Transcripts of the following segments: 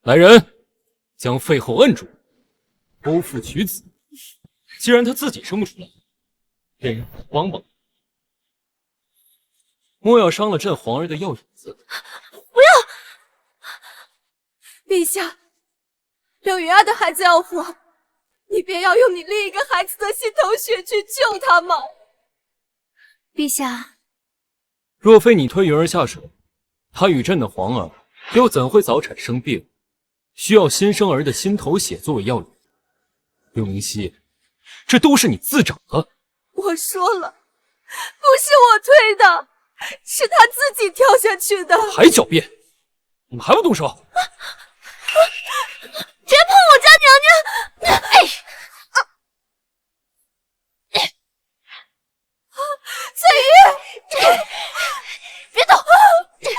来人，将废后摁住，剖腹取子。既然他自己生不出来，便让我帮帮。莫要伤了朕皇儿的药引子。不要！陛下，柳云儿的孩子要活，你便要用你另一个孩子的心头血去救他吗？陛下，若非你推云儿下水，他与朕的皇儿又怎会早产生病，需要新生儿的心头血作为药引？刘明熙，这都是你自找的。我说了，不是我推的，是他自己跳下去的。还狡辩！你们还不动手？别碰我家娘娘！翠玉，别动！别动！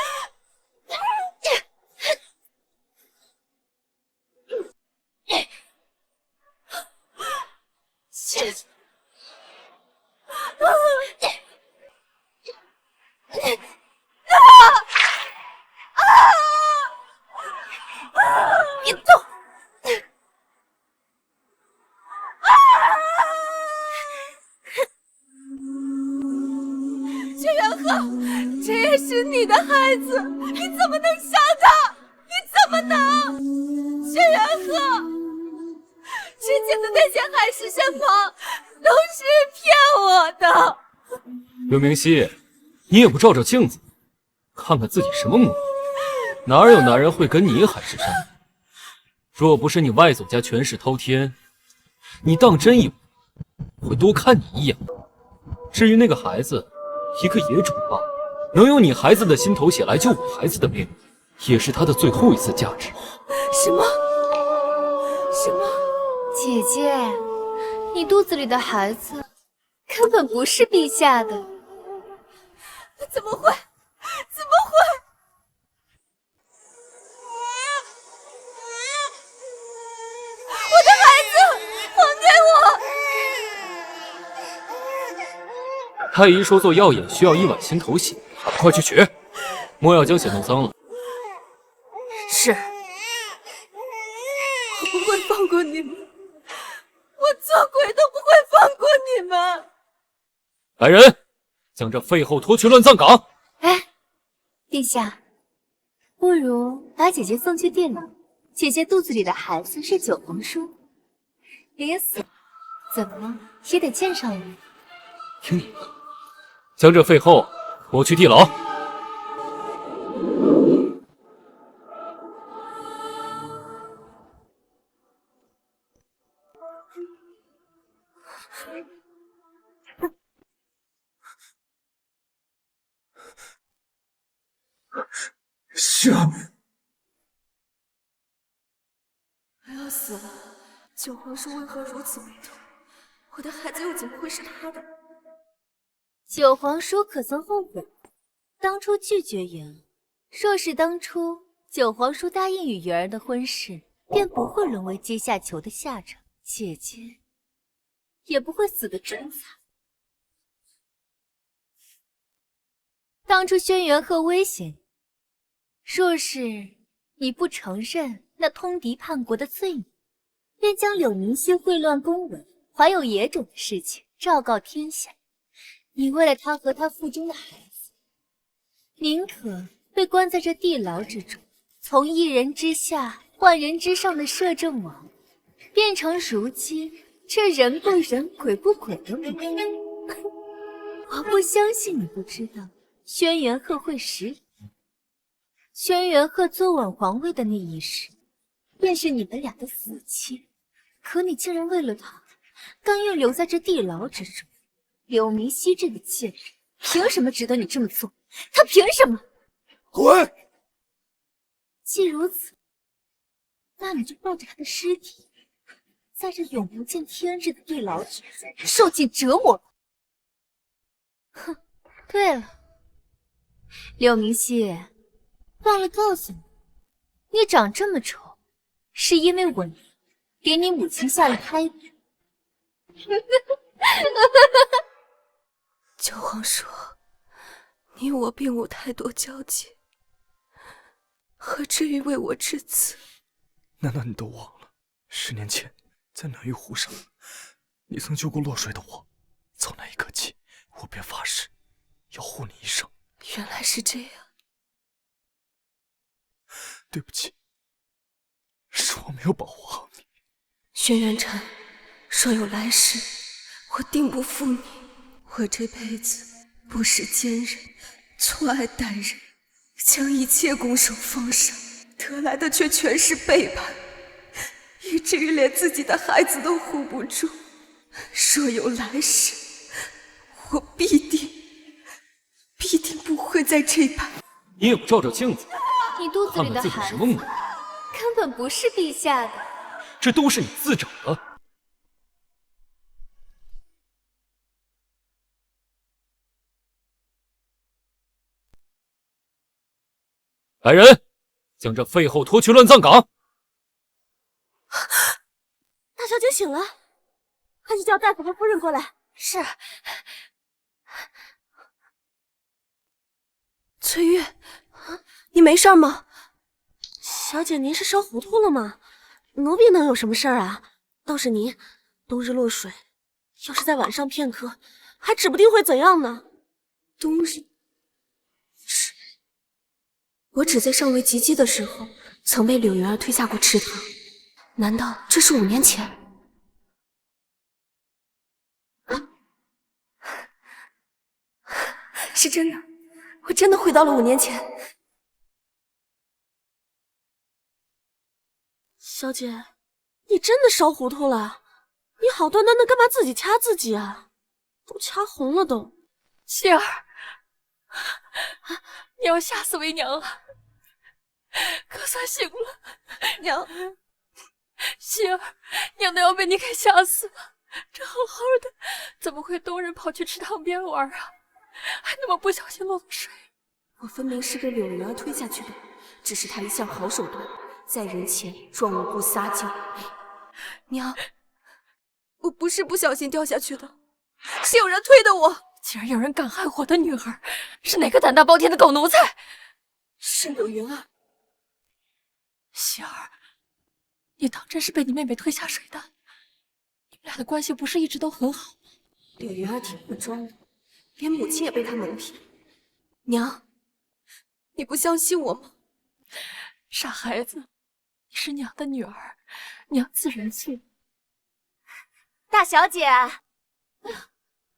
薛元鹤，这也是你的孩子，你怎么能杀他？你怎么能？薛元鹤，之前的那些海誓山盟都是骗我的。刘明熙，你也不照照镜子，看看自己什么模样？哪有男人会跟你海誓山盟？若不是你外祖家权势滔天，你当真以为会多看你一眼吗？至于那个孩子，一个野种罢了，能用你孩子的心头血来救我孩子的命，也是他的最后一次价值。什么？什么？姐姐，你肚子里的孩子根本不是陛下的。怎么会？怎么会？我的孩子，还给我！太医说做药引需要1碗心头血，快去取！莫要将血弄脏了。是，我不会放过你们，我做鬼都不会放过你们！来人，将这废后拖去乱葬岗！哎，陛下，不如把姐姐送去地牢。姐姐肚子里的孩子是九皇叔，临死怎么也得见上一面。听你的，将这废后拖去地牢。是啊，我要死了！九皇叔为何如此悲痛？我的孩子又怎么会是他的？九皇叔可曾后悔当初拒绝云儿？若是当初九皇叔答应与云儿的婚事，便不会沦为阶下囚的下场，姐姐也不会死得这么惨。当初轩辕鹤威胁你，若是你不承认那通敌叛国的罪名，便将柳明熙秽乱宫闱、怀有野种的事情昭告天下。你为了他和他腹中的孩子，宁可被关在这地牢之中，从一人之下、万人之上的摄政王，变成如今这人不人、鬼不鬼的模样。我不相信你不知道轩辕鹤会识礼。轩辕鹤坐稳皇位的那一时，便是你们俩的死期。可你竟然为了他，甘愿留在这地牢之中。柳明熙这个贱人，凭什么值得你这么做？他凭什么？滚！既如此，那你就抱着他的尸体，在这永不见天日的地牢之中受尽折磨吧。哼，对了，柳明熙，忘了告诉你，你长这么丑，是因为我给你母亲下了胎毒。九皇叔，你我并无太多交集，何至于为我至此？难道你都忘了10年前在暖玉湖上，你曾救过落水的我？从那一刻起，我便发誓要护你一生。原来是这样。对不起，是我没有保护好你。轩辕禅，若有来世，我定不负你。我这辈子不识奸人，错爱歹人，将一切拱手放下，得来的却全是背叛，以至于连自己的孩子都护不住。若有来世，我必定不会再这般。你也不照照镜子，你肚子看看自己里的孩子什么模样，根本不是陛下的。这都是你自找的。来人，将这废后拖去乱葬岗。大小姐醒了，快去叫大夫和夫人过来。是。翠玉，你没事吗？小姐，您是烧糊涂了吗？奴婢能有什么事儿啊？倒是您，冬日落水，要是在晚上片刻，还指不定会怎样呢。冬日是，我只在尚未及笄的时候，曾被柳云儿推下过池塘。难道这是5年前？是真的，我真的回到了5年前。小姐，你真的烧糊涂了？你好端端的干嘛自己掐自己啊？都掐红了都。希儿，你要吓死为娘了，可算醒了。娘，希儿，娘都要被你给吓死了。这好好的，怎么会冬日跑去池塘边玩啊？还那么不小心落了水。我分明是被柳云儿推下去的，只是她一向好手段，在人前装无辜撒娇。娘，我不是不小心掉下去的，是有人推的我。竟然有人敢害我的女儿，是哪个胆大包天的狗奴才？是柳云儿。希儿，你当真是被你妹妹推下水的？你们俩的关系不是一直都很好吗？柳云儿挺会装的，连母亲也被她蒙骗。娘，你不相信我吗？傻孩子，你是娘的女儿，娘自然信。大小姐，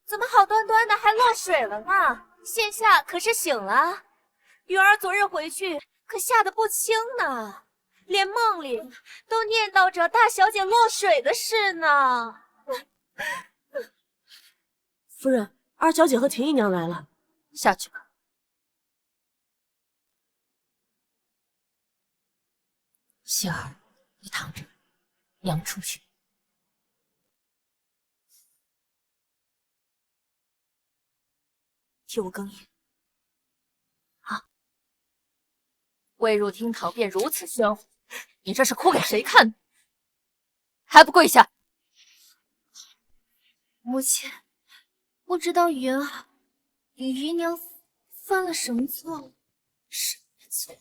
怎么好端端的还落水了呢？现下可是醒了？云儿昨日回去可吓得不轻呢，连梦里都念叨着大小姐落水的事呢。夫人，二小姐和秦姨娘来了。下去吧。希儿，你躺着，娘出去。替我更衣。未入厅堂便如此喧哗，你这是哭给谁看的？还不跪下！母亲，不知道云儿与姨娘犯了什么错？什么错？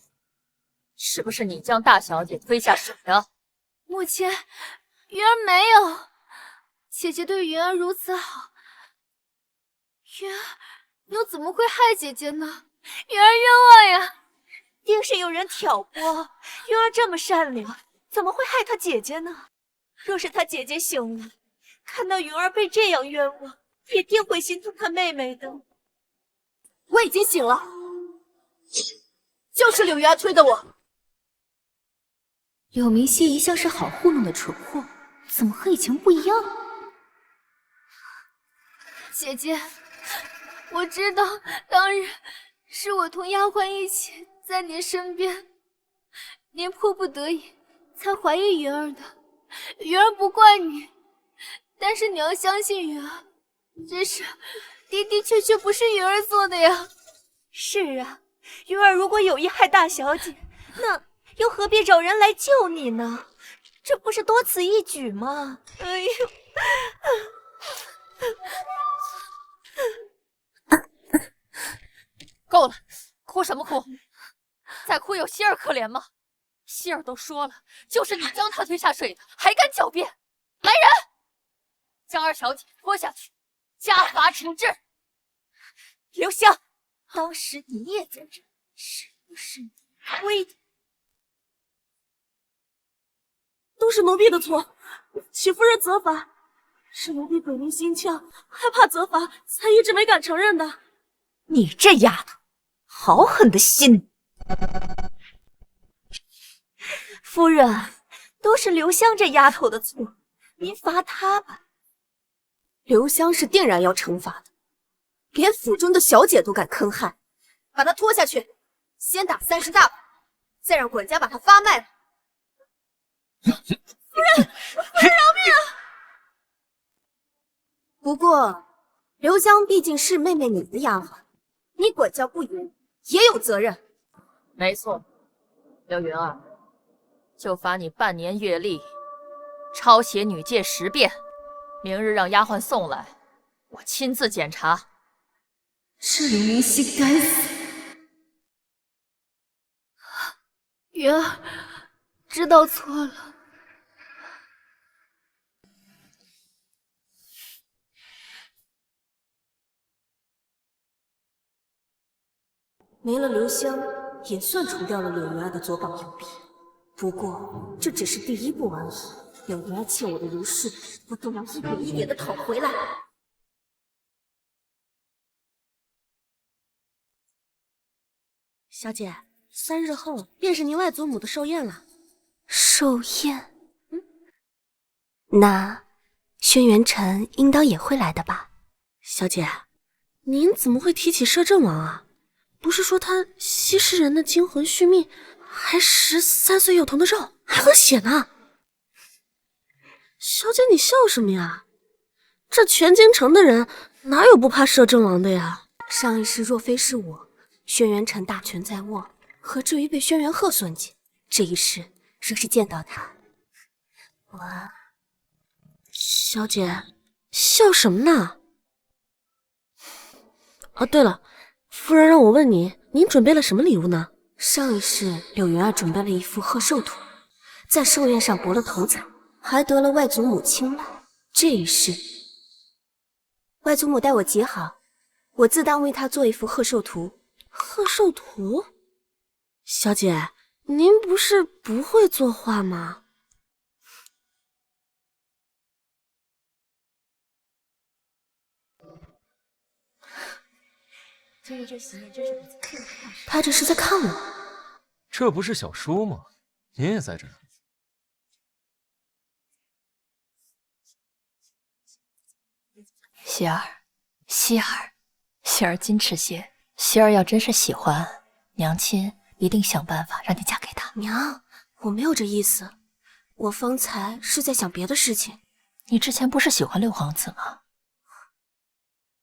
是不是你将大小姐推下水的？母亲，云儿没有。姐姐对云儿如此好，云儿又怎么会害姐姐呢？云儿冤枉呀！定是有人挑拨。云儿这么善良，怎么会害她姐姐呢？若是她姐姐醒了，看到云儿被这样冤枉，也定会心疼她妹妹的。我已经醒了，就是柳云儿推的我。柳明熙一向是好糊弄的蠢货，怎么和以前不一样？姐姐，我知道当日是我同丫鬟一起在您身边，您迫不得已才怀疑云儿的，云儿不怪你，但是你要相信云儿，这事的确不是云儿做的呀。是啊，云儿如果有意害大小姐，那又何必找人来救你呢？这不是多此一举吗？哎呦！够了，哭什么哭？再哭有希儿可怜吗？希儿都说了，就是你将她推下水的，还敢狡辩！来人，将二小姐拖下去，家法处置。刘香，当时你也在这，是不是你推的？都是奴婢的错，齐夫人责罚，是奴婢鬼迷心窍，害怕责罚，才一直没敢承认的。你这丫头，好狠的心！夫人，都是刘香这丫头的错，您罚她吧。刘香是定然要惩罚的，连府中的小姐都敢坑害，把她拖下去，先打30大板，再让管家把她发卖了。夫人饶命啊！不过，刘香毕竟是妹妹你的丫鬟，你管教不严，也有责任。没错，柳云儿，就罚你半年月例，抄写女诫10遍。明日让丫鬟送来，我亲自检查。这刘明熙该死！云儿，知道错了。没了刘香，也算除掉了柳云儿的左膀右臂。不过这只是第一步而已，柳云儿欠我的如是，我都要一点一点的讨回来。小姐，3日后便是您外祖母的寿宴了。寿宴？那轩辕晨应当也会来的吧？小姐，您怎么会提起摄政王啊？不是说他吸食人的精魂续命，还食3岁幼童的肉，还喝血呢？小姐，你笑什么呀？这全京城的人哪有不怕摄政王的呀？上一世若非是我，轩辕晨大权在握，何至于被轩辕鹤算计？这一世若是见到他，我……小姐，笑什么呢？哦，对了，夫人让我问你，您准备了什么礼物呢？上一世柳云儿准备了一副贺寿图，在寿宴上博了头彩，还得了外祖母青睐。这一世，外祖母待我极好，我自当为她做一幅贺寿图。贺寿图？小姐，您不是不会作画吗？他这是在看我。这不是小叔吗？您也在这儿。希儿，希儿，希儿矜持些。希儿要真是喜欢，娘亲一定想办法让你嫁给他。娘，我没有这意思，我方才是在想别的事情。你之前不是喜欢六皇子吗？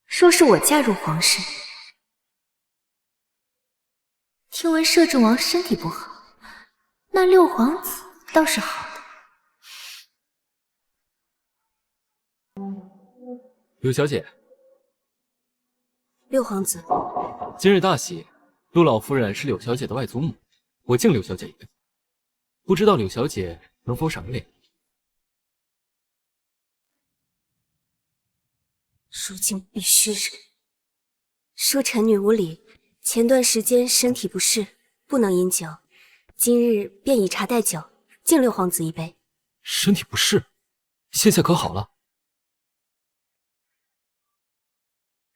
说是我嫁入皇室，听闻摄政王身体不好，那六皇子倒是好的。柳小姐，六皇子，今日大喜，陆老夫人是柳小姐的外祖母，我敬柳小姐一杯。不知道柳小姐能否赏脸？如今必须忍。恕臣女无礼，前段时间身体不适，不能饮酒，今日便以茶代酒，敬六皇子一杯。身体不适，现在可好了？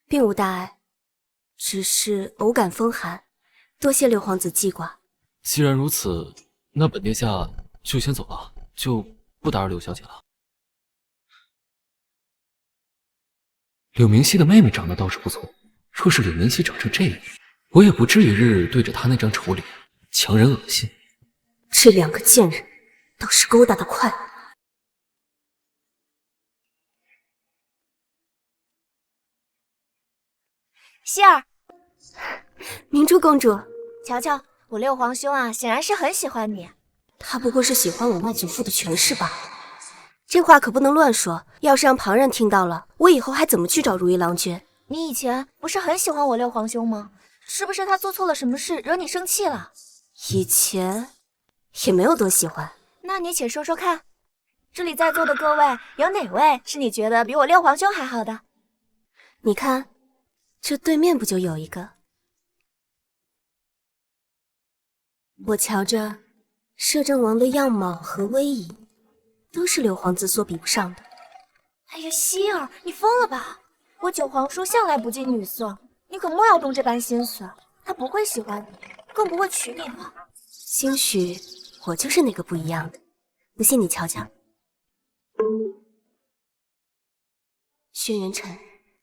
并无大碍，只是偶感风寒，多谢六皇子记挂。既然如此，那本殿下就先走了，就不打扰柳小姐了。柳明熙的妹妹长得倒是不错，若是柳明熙长成这样，我也不至于日日对着她那张丑脸，强人恶心。这两个贱人倒是勾搭得快。希儿，明珠公主，瞧瞧，我六皇兄啊，显然是很喜欢你。他不过是喜欢我外祖父的权势罢了。这话可不能乱说，要是让旁人听到了，我以后还怎么去找如意郎君？你以前不是很喜欢我六皇兄吗？是不是他做错了什么事惹你生气了？以前也没有多喜欢。那你且说说看，这里在座的各位，有哪位是你觉得比我六皇兄还好的？你看，这对面不就有一个？我瞧着，摄政王的样貌和威仪，都是六皇子所比不上的。哎呀，希儿，你疯了吧？我九皇叔向来不近女色，你可莫要动这般心思，他不会喜欢你，更不会娶你了。兴许我就是那个不一样的，不信你瞧瞧。轩辕晨，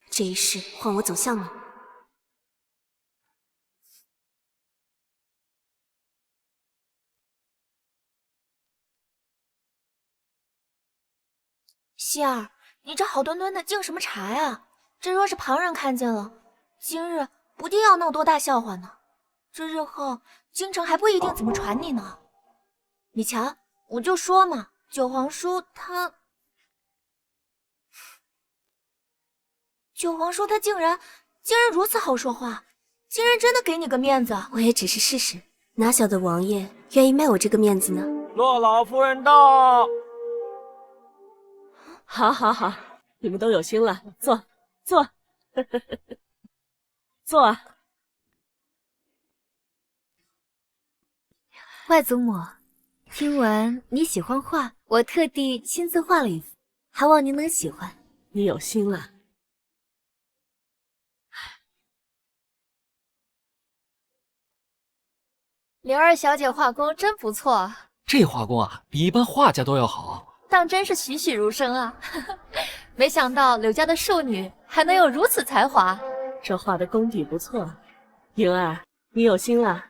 这一世换我走向你。希儿，你这好端端的敬什么茶呀？这若是旁人看见了，今日不定要闹多大笑话呢。这日后京城还不一定怎么传你呢。你瞧，我就说嘛，九皇叔他竟然如此好说话，竟然真的给你个面子。我也只是试试，哪晓得王爷愿意卖我这个面子呢？洛老夫人到。好，好，你们都有心了，坐，坐啊。外祖母，听闻你喜欢画，我特地亲自画了一幅，还望您能喜欢。你有心了。刘二小姐画工真不错，这画工啊，比一般画家都要好。当真是栩栩如生啊！没想到柳家的庶女还能有如此才华。这画的功底不错，云儿，你有心了。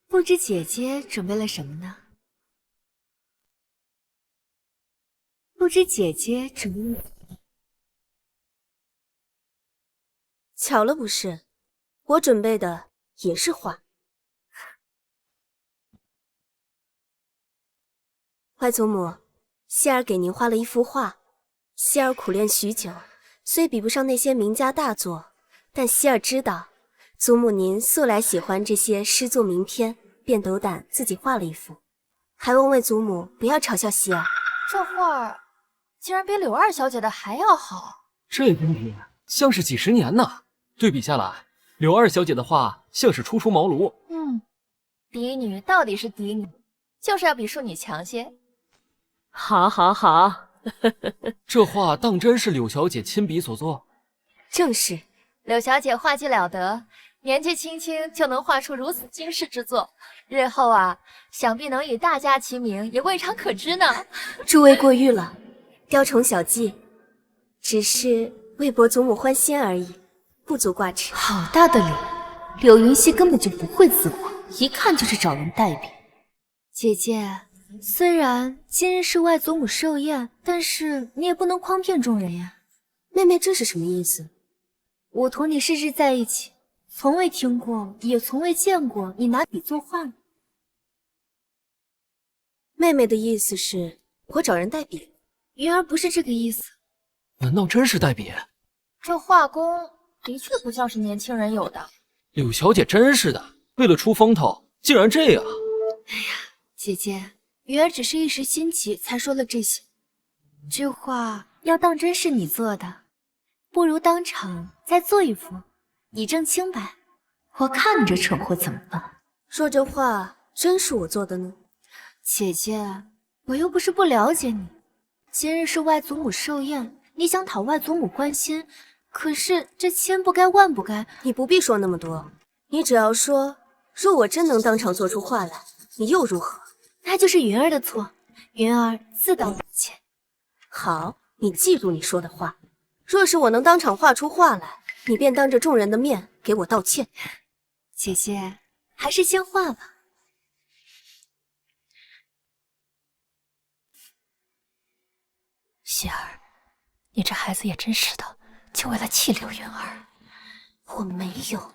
不知姐姐准备了什么呢？巧了不是，我准备的也是画。外祖母，希儿给您画了一幅画。希儿苦练许久，虽比不上那些名家大作，但希儿知道，祖母您素来喜欢这些诗作名篇，便斗胆自己画了一幅。还望魏祖母不要嘲笑希儿。这画儿竟然比柳二小姐的还要好，这功底像是几十年呢。对比下来，柳二小姐的画像是初出茅庐。嫡女到底是嫡女，就是要比庶女强些。好，这画当真是柳小姐亲笔所作？正是。柳小姐画技了得，年纪轻轻就能画出如此惊世之作，日后啊，想必能与大家齐名，也未尝可知呢。诸位过誉了，雕虫小技，只是为博祖母欢心而已，不足挂齿。好大的脸，柳云溪根本就不会自画，一看就是找人代笔。姐姐，虽然今日是外祖母寿宴，但是你也不能诓骗众人呀。妹妹这是什么意思？我同你世世在一起，从未听过，也从未见过你拿笔作画。妹妹的意思是我找人代笔？云儿不是这个意思。难道真是代笔？这画工的确不像是年轻人有的。柳小姐真是的，为了出风头，竟然这样。姐姐，云儿只是一时兴起才说了这些。这画要当真是你做的，不如当场再做一幅，以证清白。我看你这蠢货怎么办？若这画真是我做的呢？姐姐，我又不是不了解你。今日是外祖母寿宴，你想讨外祖母欢心，可是这千不该万不该。你不必说那么多，你只要说，若我真能当场做出画来，你又如何？那就是云儿的错，云儿自道抱歉。好，你记住你说的话。若是我能当场画出画来，你便当着众人的面给我道歉。姐姐，还是先画吧。希儿，你这孩子也真是的，就为了气柳云儿。我没有。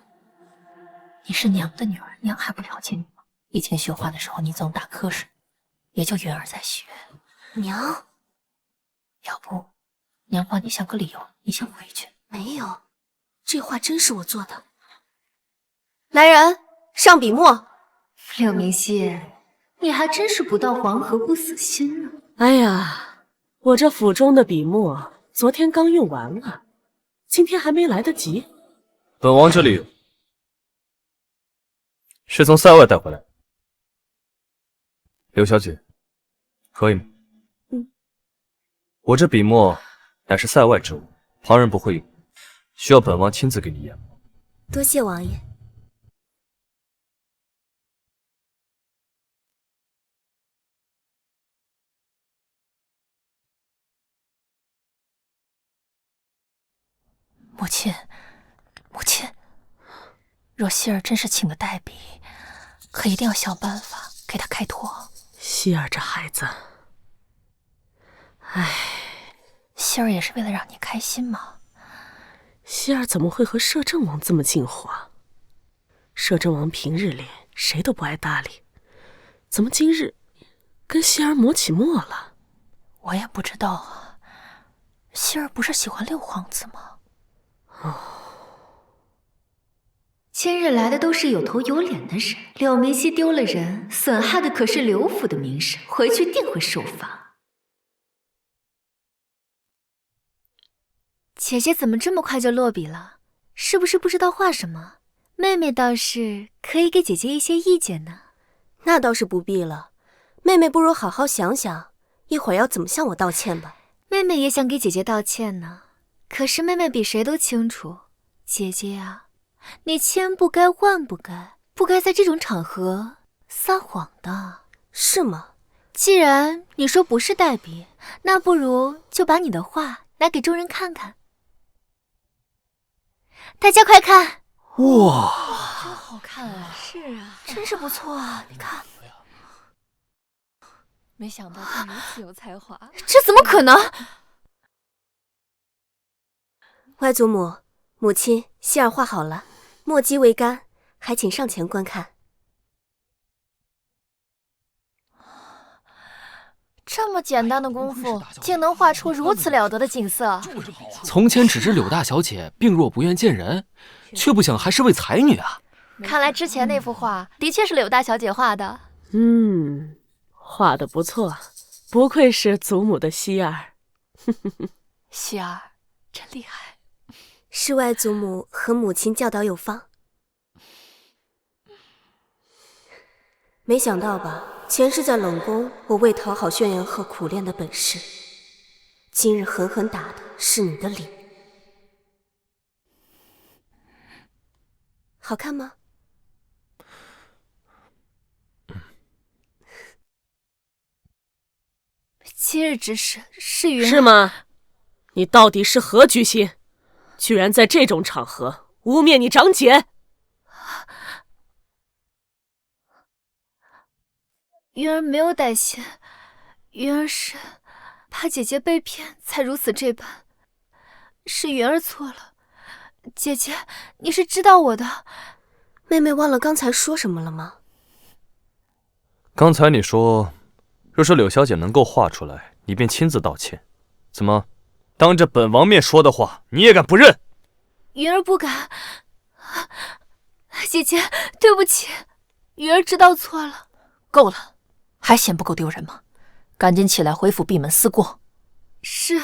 你是娘的女儿，娘还不了解你吗？以前学画的时候，你总打瞌睡，也就云儿在学。娘，要不，娘帮你想个理由，你先回去。没有，这画真是我做的。来人，上笔墨。柳明熙，你还真是不到黄河不死心呢。哎呀，我这府中的笔墨昨天刚用完了，今天还没来得及。本王这里有，是从塞外带回来的。柳小姐，可以吗？我这笔墨乃是塞外之物，旁人不会用，需要本王亲自给你研磨。多谢王爷。母亲，母亲，若希儿真是请的代笔，可一定要想办法给她开脱。希儿这孩子，唉，希儿也是为了让你开心嘛。希儿怎么会和摄政王这么近乎啊？摄政王平日里谁都不爱搭理，怎么今日跟希儿磨起墨了？我也不知道啊。希儿不是喜欢六皇子吗？今日来的都是有头有脸的人，柳明熙丢了人，损害的可是刘府的名声，回去定会受罚。姐姐怎么这么快就落笔了？是不是不知道画什么？妹妹倒是可以给姐姐一些意见呢。那倒是不必了，妹妹不如好好想想，一会儿要怎么向我道歉吧。妹妹也想给姐姐道歉呢，可是妹妹比谁都清楚，姐姐啊，你千不该万不该，不该在这种场合撒谎的。是吗？既然你说不是代笔，那不如就把你的画拿给众人看看。大家快看！哇，真好看啊！是啊，真是不错啊！你看，没想到他如此有才华。这怎么可能？外祖母、母亲，希儿画好了，墨迹未干，还请上前观看。这么简单的功夫，竟能画出如此了得的景色。从前只知柳大小姐病弱不愿见人，却不想还是位才女啊！看来之前那幅画的确是柳大小姐画的。画得不错，不愧是祖母的希儿。希儿真厉害，是外祖母和母亲教导有方。没想到吧，前世在冷宫，我为讨好轩辕鹤苦练的本事，今日狠狠打的是你的脸。好看吗？今日之事是云是吗？你到底是何居心？居然在这种场合污蔑你长姐！云儿没有歹心，云儿是怕姐姐被骗才如此这般，是云儿错了。姐姐，你是知道我的。妹妹忘了刚才说什么了吗？刚才你说，若是柳小姐能够画出来，你便亲自道歉。怎么，当着本王面说的话，你也敢不认？云儿不敢。姐姐，对不起，云儿知道错了。够了，还嫌不够丢人吗？赶紧起来回府闭门思过。是。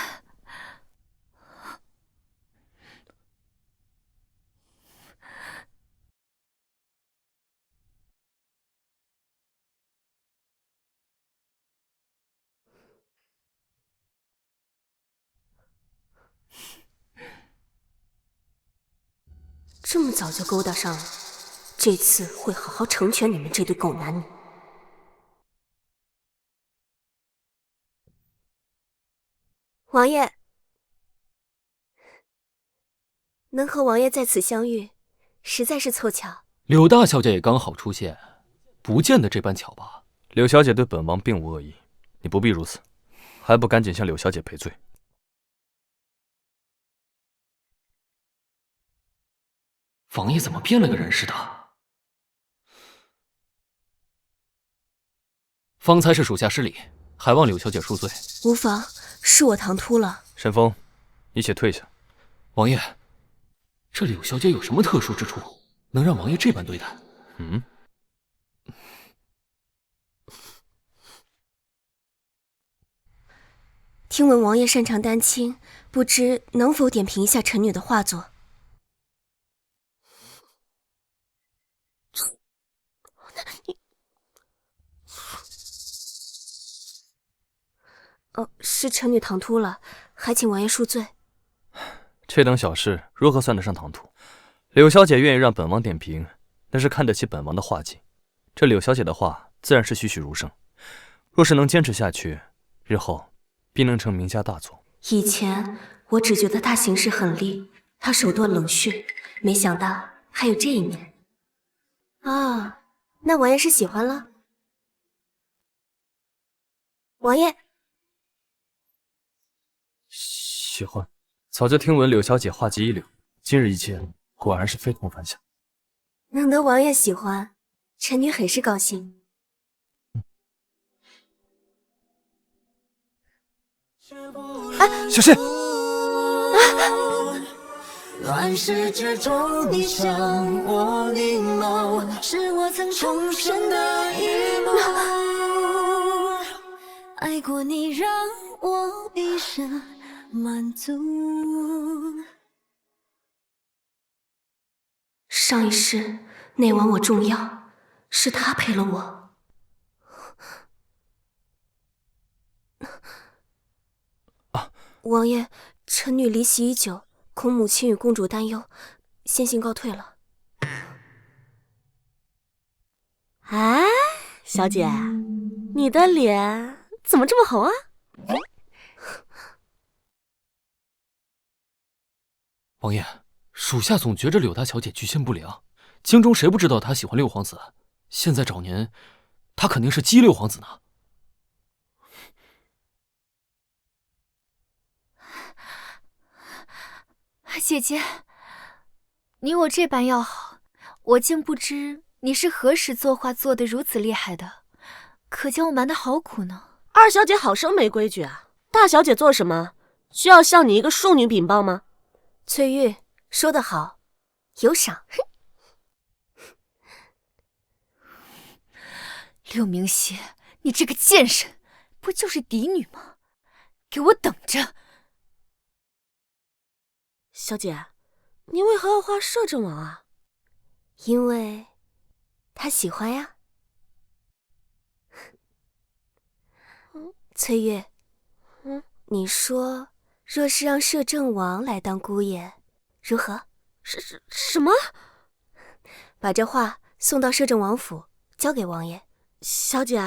这么早就勾搭上了，这次会好好成全你们这对狗男女。王爷，能和王爷在此相遇，实在是凑巧。柳大小姐也刚好出现，不见得这般巧吧？柳小姐对本王并无恶意，你不必如此，还不赶紧向柳小姐赔罪？王爷怎么变了个人似的？方才是属下失礼，还望柳小姐恕罪。无妨，是我唐突了。沈风，你且退下。王爷，这柳小姐有什么特殊之处，能让王爷这般对待？听闻王爷擅长丹青，不知能否点评一下臣女的画作？哦，是臣女唐突了，还请王爷恕罪。这等小事如何算得上唐突？柳小姐愿意让本王点评，那是看得起本王的画技。这柳小姐的画自然是栩栩如生，若是能坚持下去，日后必能成名家大作。以前我只觉得她行事狠戾，她手段冷血，没想到还有这一面。啊，那王爷是喜欢了？王爷喜欢，早就听闻柳小姐画技一流，今日一见，果然是非同凡响。能得王爷喜欢，臣女很是高兴。小心！乱世之中，你向我凝眸，是我曾重生的一幕。爱过你，让我一生满足。上一世内王我重要，是他陪了我。王爷，臣女离席已久，恐母亲与公主担忧，先行告退了。哎，小姐，你的脸怎么这么红啊？王爷，属下总觉着柳大小姐居心不良，京中谁不知道她喜欢六皇子？现在找您，她肯定是激六皇子呢。姐姐，你我这般要好，我竟不知你是何时作画做得如此厉害的，可将我瞒得好苦呢。二小姐好生没规矩啊！大小姐做什么，需要向你一个庶女禀报吗？翠玉说得好，有赏。六明熙，你这个贱人，不就是嫡女吗？给我等着！小姐，你为何要画摄政王啊？因为他喜欢呀。翠月，你说若是让摄政王来当姑爷，如何？什么？把这画送到摄政王府，交给王爷。小姐，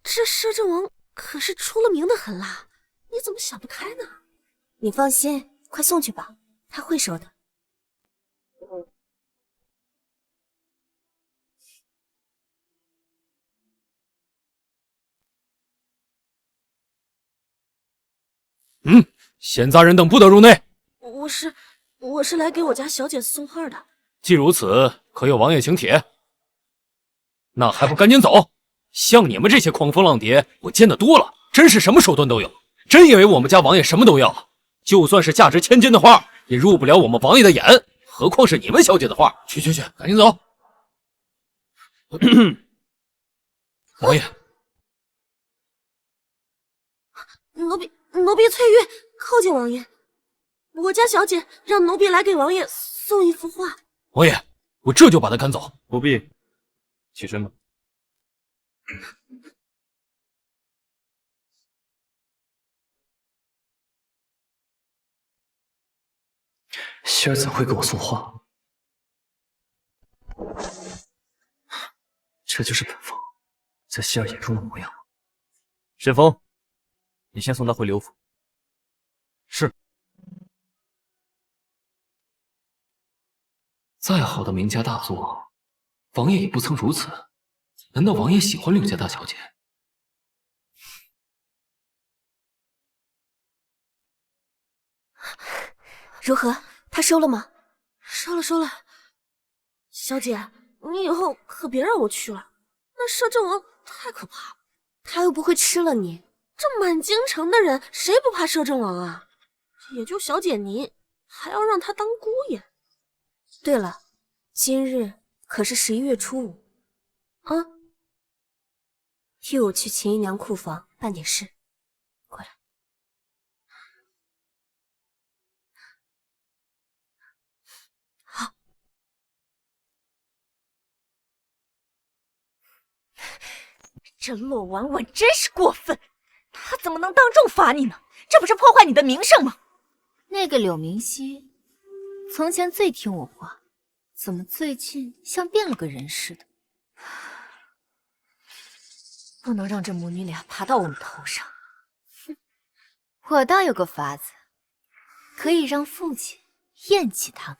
这摄政王可是出了名的狠辣，你怎么想不开呢？你放心，快送去吧，他会收的。闲杂人等不得入内。我是来给我家小姐送画的。既如此，可有王爷请帖？那还不赶紧走！像你们这些狂蜂浪蝶，我见得多了，真是什么手段都有。真以为我们家王爷什么都要？就算是价值千金的画，也入不了我们王爷的眼，何况是你们小姐的画？去，赶紧走！王爷，奴婢翠玉，叩见王爷。我家小姐让奴婢来给王爷送一幅画。王爷，我这就把他赶走。不必，起身吧。希儿怎会给我送画？这就是本王在希儿眼中的模样。沈峰，你先送他回刘府。是。再好的名家大作，王爷也不曾如此。难道王爷喜欢柳家大小姐？如何？他收了吗？收了。小姐，你以后可别让我去了，那摄政王太可怕了。他又不会吃了你。这满京城的人，谁不怕摄政王啊？也就小姐你，还要让他当姑爷。对了，今日可是11月初5啊！替我去秦姨娘库房办点事。过来。这洛婉婉真是过分，她怎么能当众罚你呢？这不是破坏你的名声吗？那个柳明熙，从前最听我话，怎么最近像变了个人似的？不能让这母女俩爬到我们头上。我倒有个法子，可以让父亲厌弃他们。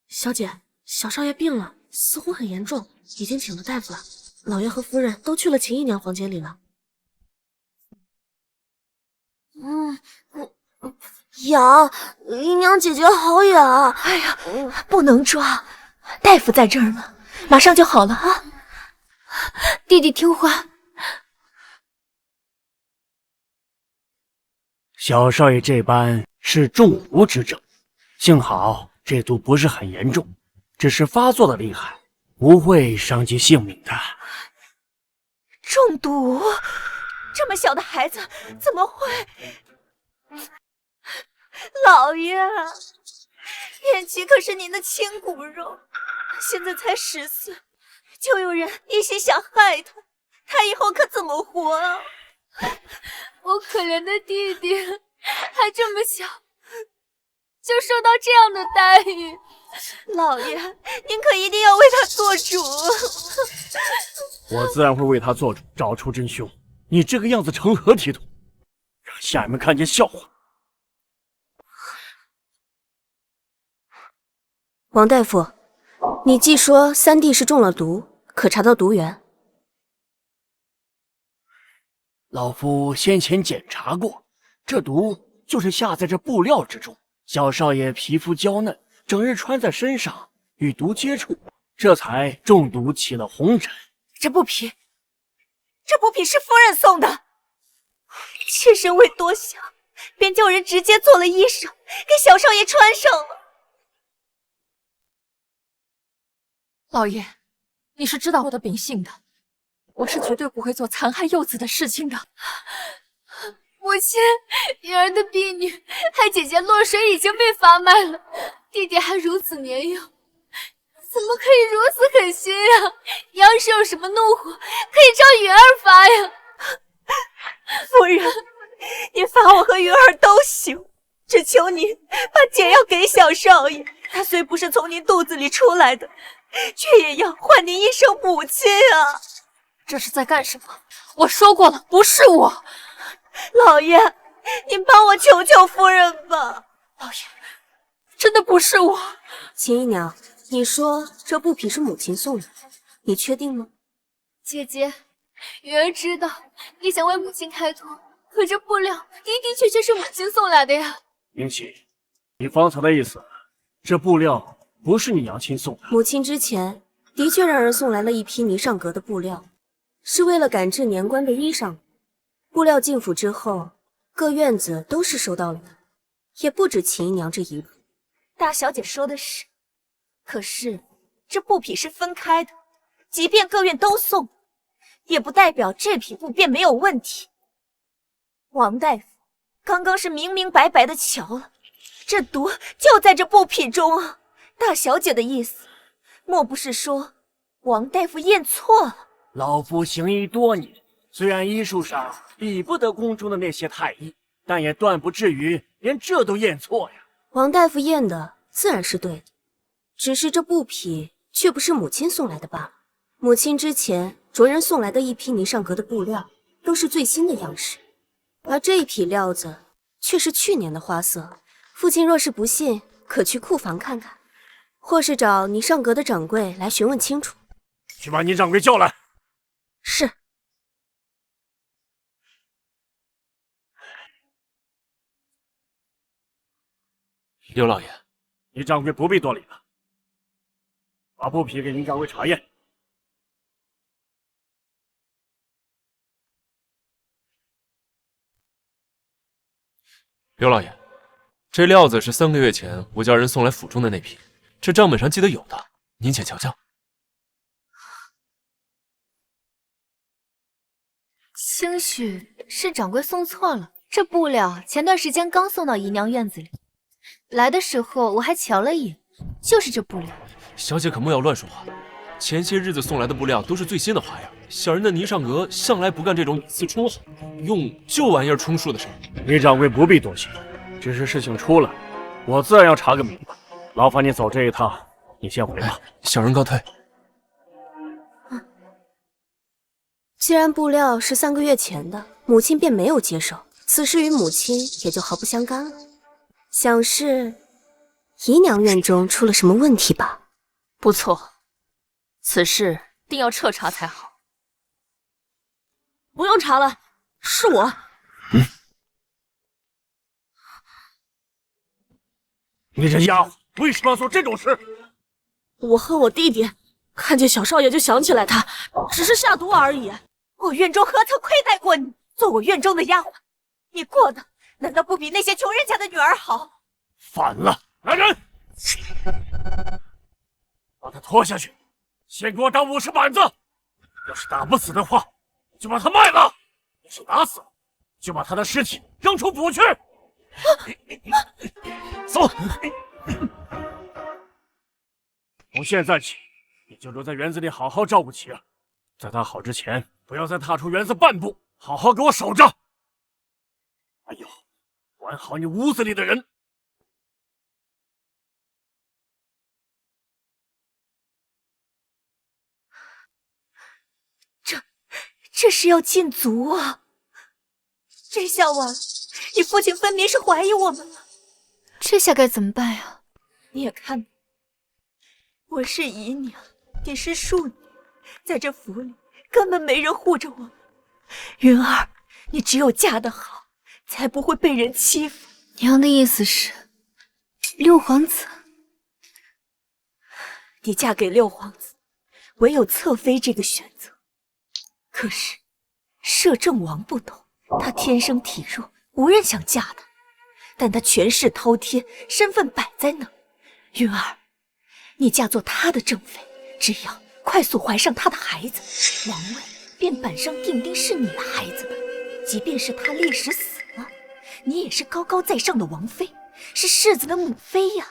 小姐，小少爷病了，似乎很严重，已经请了大夫了。老爷和夫人都去了秦姨娘房间里了。痒，姨娘姐姐好痒！哎呀，不能抓，大夫在这儿呢，马上就好了啊！弟弟听话。小少爷这般是中毒之症，幸好这毒不是很严重，只是发作的厉害，不会伤及性命的。中毒？这么小的孩子怎么会？老爷，卞琪可是您的亲骨肉，现在才10岁，就有人一心想害他，他以后可怎么活啊？我可怜的弟弟，还这么小，就受到这样的待遇。老爷，您可一定要为他做主。我自然会为他做主，找出真凶。你这个样子成何体统？让下人们看见笑话。王大夫，你既说三弟是中了毒，可查到毒源？老夫先前检查过，这毒就是下在这布料之中。小少爷皮肤娇嫩，整日穿在身上，与毒接触，这才中毒起了红疹。这布匹是夫人送的，妾身未多想，便叫人直接做了衣裳，给小少爷穿上了。老爷，你是知道我的秉性的，我是绝对不会做残害幼子的事情的。母亲，云儿的婢女害姐姐落水已经被罚卖了，弟弟还如此年幼，怎么可以如此狠心啊？要是有什么怒火，可以找云儿发呀。夫人，您罚我和云儿都行，只求您把解药给小少爷。他虽不是从您肚子里出来的，却也要唤您一声母亲啊！这是在干什么？我说过了，不是我。老爷，您帮我求求夫人吧。老爷，真的不是我。秦姨娘，你说这布匹是母亲送的，你确定吗？姐姐，云儿知道你想为母亲开脱，可这布料的的确确是母亲送来的呀。明琪，你方才的意思，这布料不是你娘亲送的？母亲之前的确让人送来了一批霓裳阁的布料，是为了赶制年关的衣裳。布料进府之后，各院子都是收到了的，也不止秦姨娘这一个。大小姐说的是，可是这布匹是分开的，即便各院都送，也不代表这匹布便没有问题。王大夫刚刚是明明白白的瞧了，这毒就在这布匹中啊！大小姐的意思，莫不是说王大夫验错了？老夫行医多年，虽然医术上比不得宫中的那些太医，但也断不至于连这都验错呀。王大夫验的自然是对的，只是这布匹却不是母亲送来的罢了。母亲之前着人送来的一批霓裳阁的布料都是最新的样式，而这一匹料子却是去年的花色。父亲若是不信，可去库房看看，或是找霓裳阁的掌柜来询问清楚。去把倪掌柜叫来。是。刘老爷，倪掌柜不必多礼了，把布匹给倪掌柜查验。刘老爷，这料子是3个月前我叫人送来府中的那批，这账本上记得有的，您且瞧瞧。兴许是掌柜送错了，这布料前段时间刚送到姨娘院子里，来的时候我还瞧了一眼，就是这布料。小姐可莫要乱说话，前些日子送来的布料都是最新的花样，小人的霓裳阁向来不干这种以次充好，用旧玩意儿充数的事。倪掌柜不必多谢，只是事情出了，我自然要查个明白。劳烦你走这一趟，你先回吧。小人告退。既然布料是3个月前的，母亲便没有接手，此事与母亲也就毫不相干了。想是姨娘院中出了什么问题吧？不错，此事定要彻查才好。不用查了，是我。你这丫鬟为什么要做这种事？我和我弟弟看见小少爷就想起来他，只是下毒而已。我院中何曾亏待过你？做我院中的丫鬟，你过得难道不比那些穷人家的女儿好？反了！来人，把他拖下去，先给我打50板子。要是打不死的话，就把他卖了；要是打死了，就把他的尸体扔出府去。走。从现在起，你就留在园子里好好照顾琪儿，在他好之前，不要再踏出园子半步，好好给我守着。还有，管好你屋子里的人。这是要禁足啊！这下完，你父亲分明是怀疑我们了。这下该怎么办呀？你也看，我是姨娘，你是庶女，在这府里根本没人护着我们。云儿，你只有嫁得好，才不会被人欺负。娘的意思是，六皇子，你嫁给六皇子，唯有侧妃这个选择。可是摄政王不同，他天生体弱，无人想嫁他，但他权势滔天，身份摆在那。云儿，你嫁做他的正妃，只要快速怀上他的孩子，王位便板上钉钉是你的孩子的。即便是他烈士死了，你也是高高在上的王妃，是世子的母妃呀。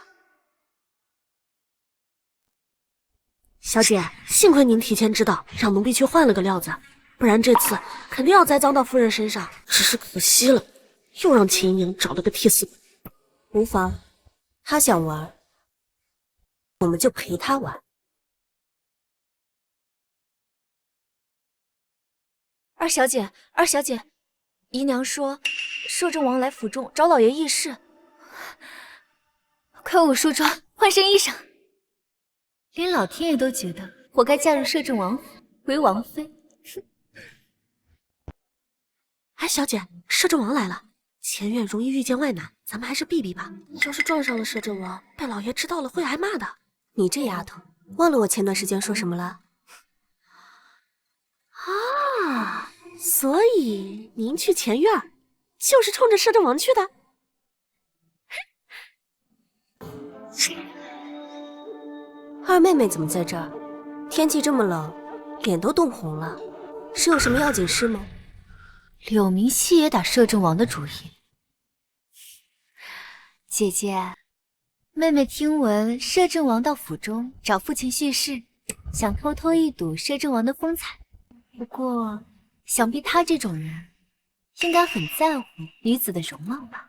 小姐，幸亏您提前知道，让奴婢去换了个料子，不然这次肯定要栽赃到夫人身上。只是可惜了，又让秦莹找了个替死鬼。无妨，他想玩，我们就陪他玩。二小姐，二小姐，姨娘说，摄政王来府中找老爷议事。快我梳妆，换身衣裳。连老天爷都觉得我该嫁入摄政王府，为王妃。哎，小姐，摄政王来了，前院容易遇见外难，咱们还是避避吧。要是撞上了摄政王，被老爷知道了会挨骂的。你这丫头，忘了我前段时间说什么了？啊，所以您去前院就是冲着摄政王去的？二妹妹怎么在这儿？天气这么冷，脸都冻红了，是有什么要紧事吗？柳明熙也打摄政王的主意。姐姐，妹妹听闻摄政王到府中找父亲叙事，想偷偷一睹摄政王的风采。不过，想必他这种人，应该很在乎女子的容貌吧？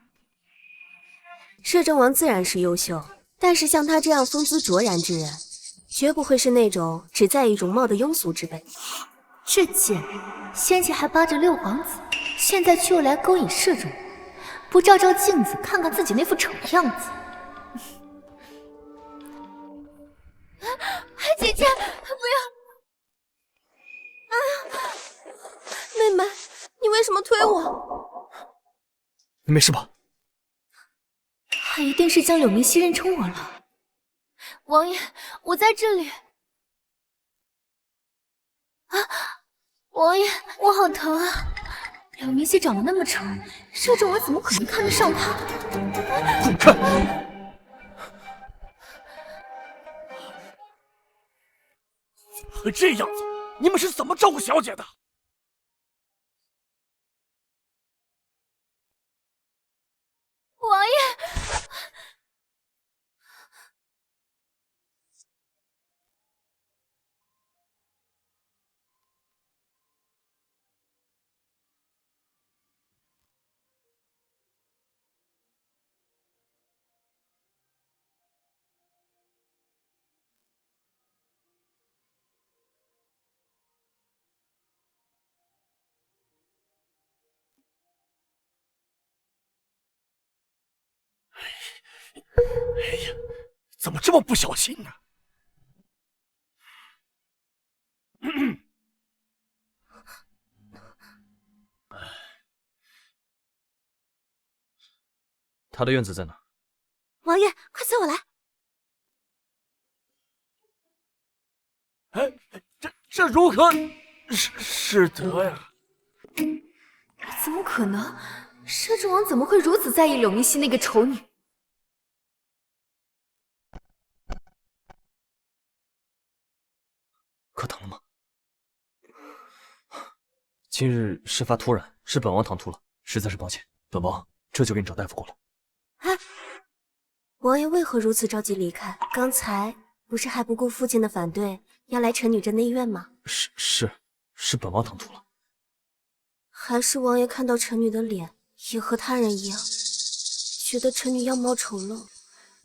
摄政王自然是优秀，但是像他这样风姿卓然之人，绝不会是那种只在意容貌的庸俗之辈。这贱人，先前还扒着六皇子，现在却又来勾引摄政王，不照照镜子看看自己那副丑样子。姐姐，不要！妹妹，你为什么推我？你没事吧？他一定是将柳明熙认成我了。王爷，我在这里。啊，王爷，我好疼啊！柳明熙长得那么丑，摄政王怎么可能看得上他？滚开！怎么会这样子？你们是怎么照顾小姐的？王爷，哎呀，怎么这么不小心呢？他的院子在哪？王爷，快随我来！哎，这如何是得呀？怎么可能？摄政王怎么会如此在意柳明熙那个丑女？可疼了吗？今日事发突然，是本王唐突了，实在是抱歉。本王这就给你找大夫过来。哎，王爷为何如此着急离开？刚才不是还不顾父亲的反对，要来陈女贞的医院吗？是本王唐突了。还是王爷看到陈女的脸也和他人一样，觉得陈女样貌丑陋。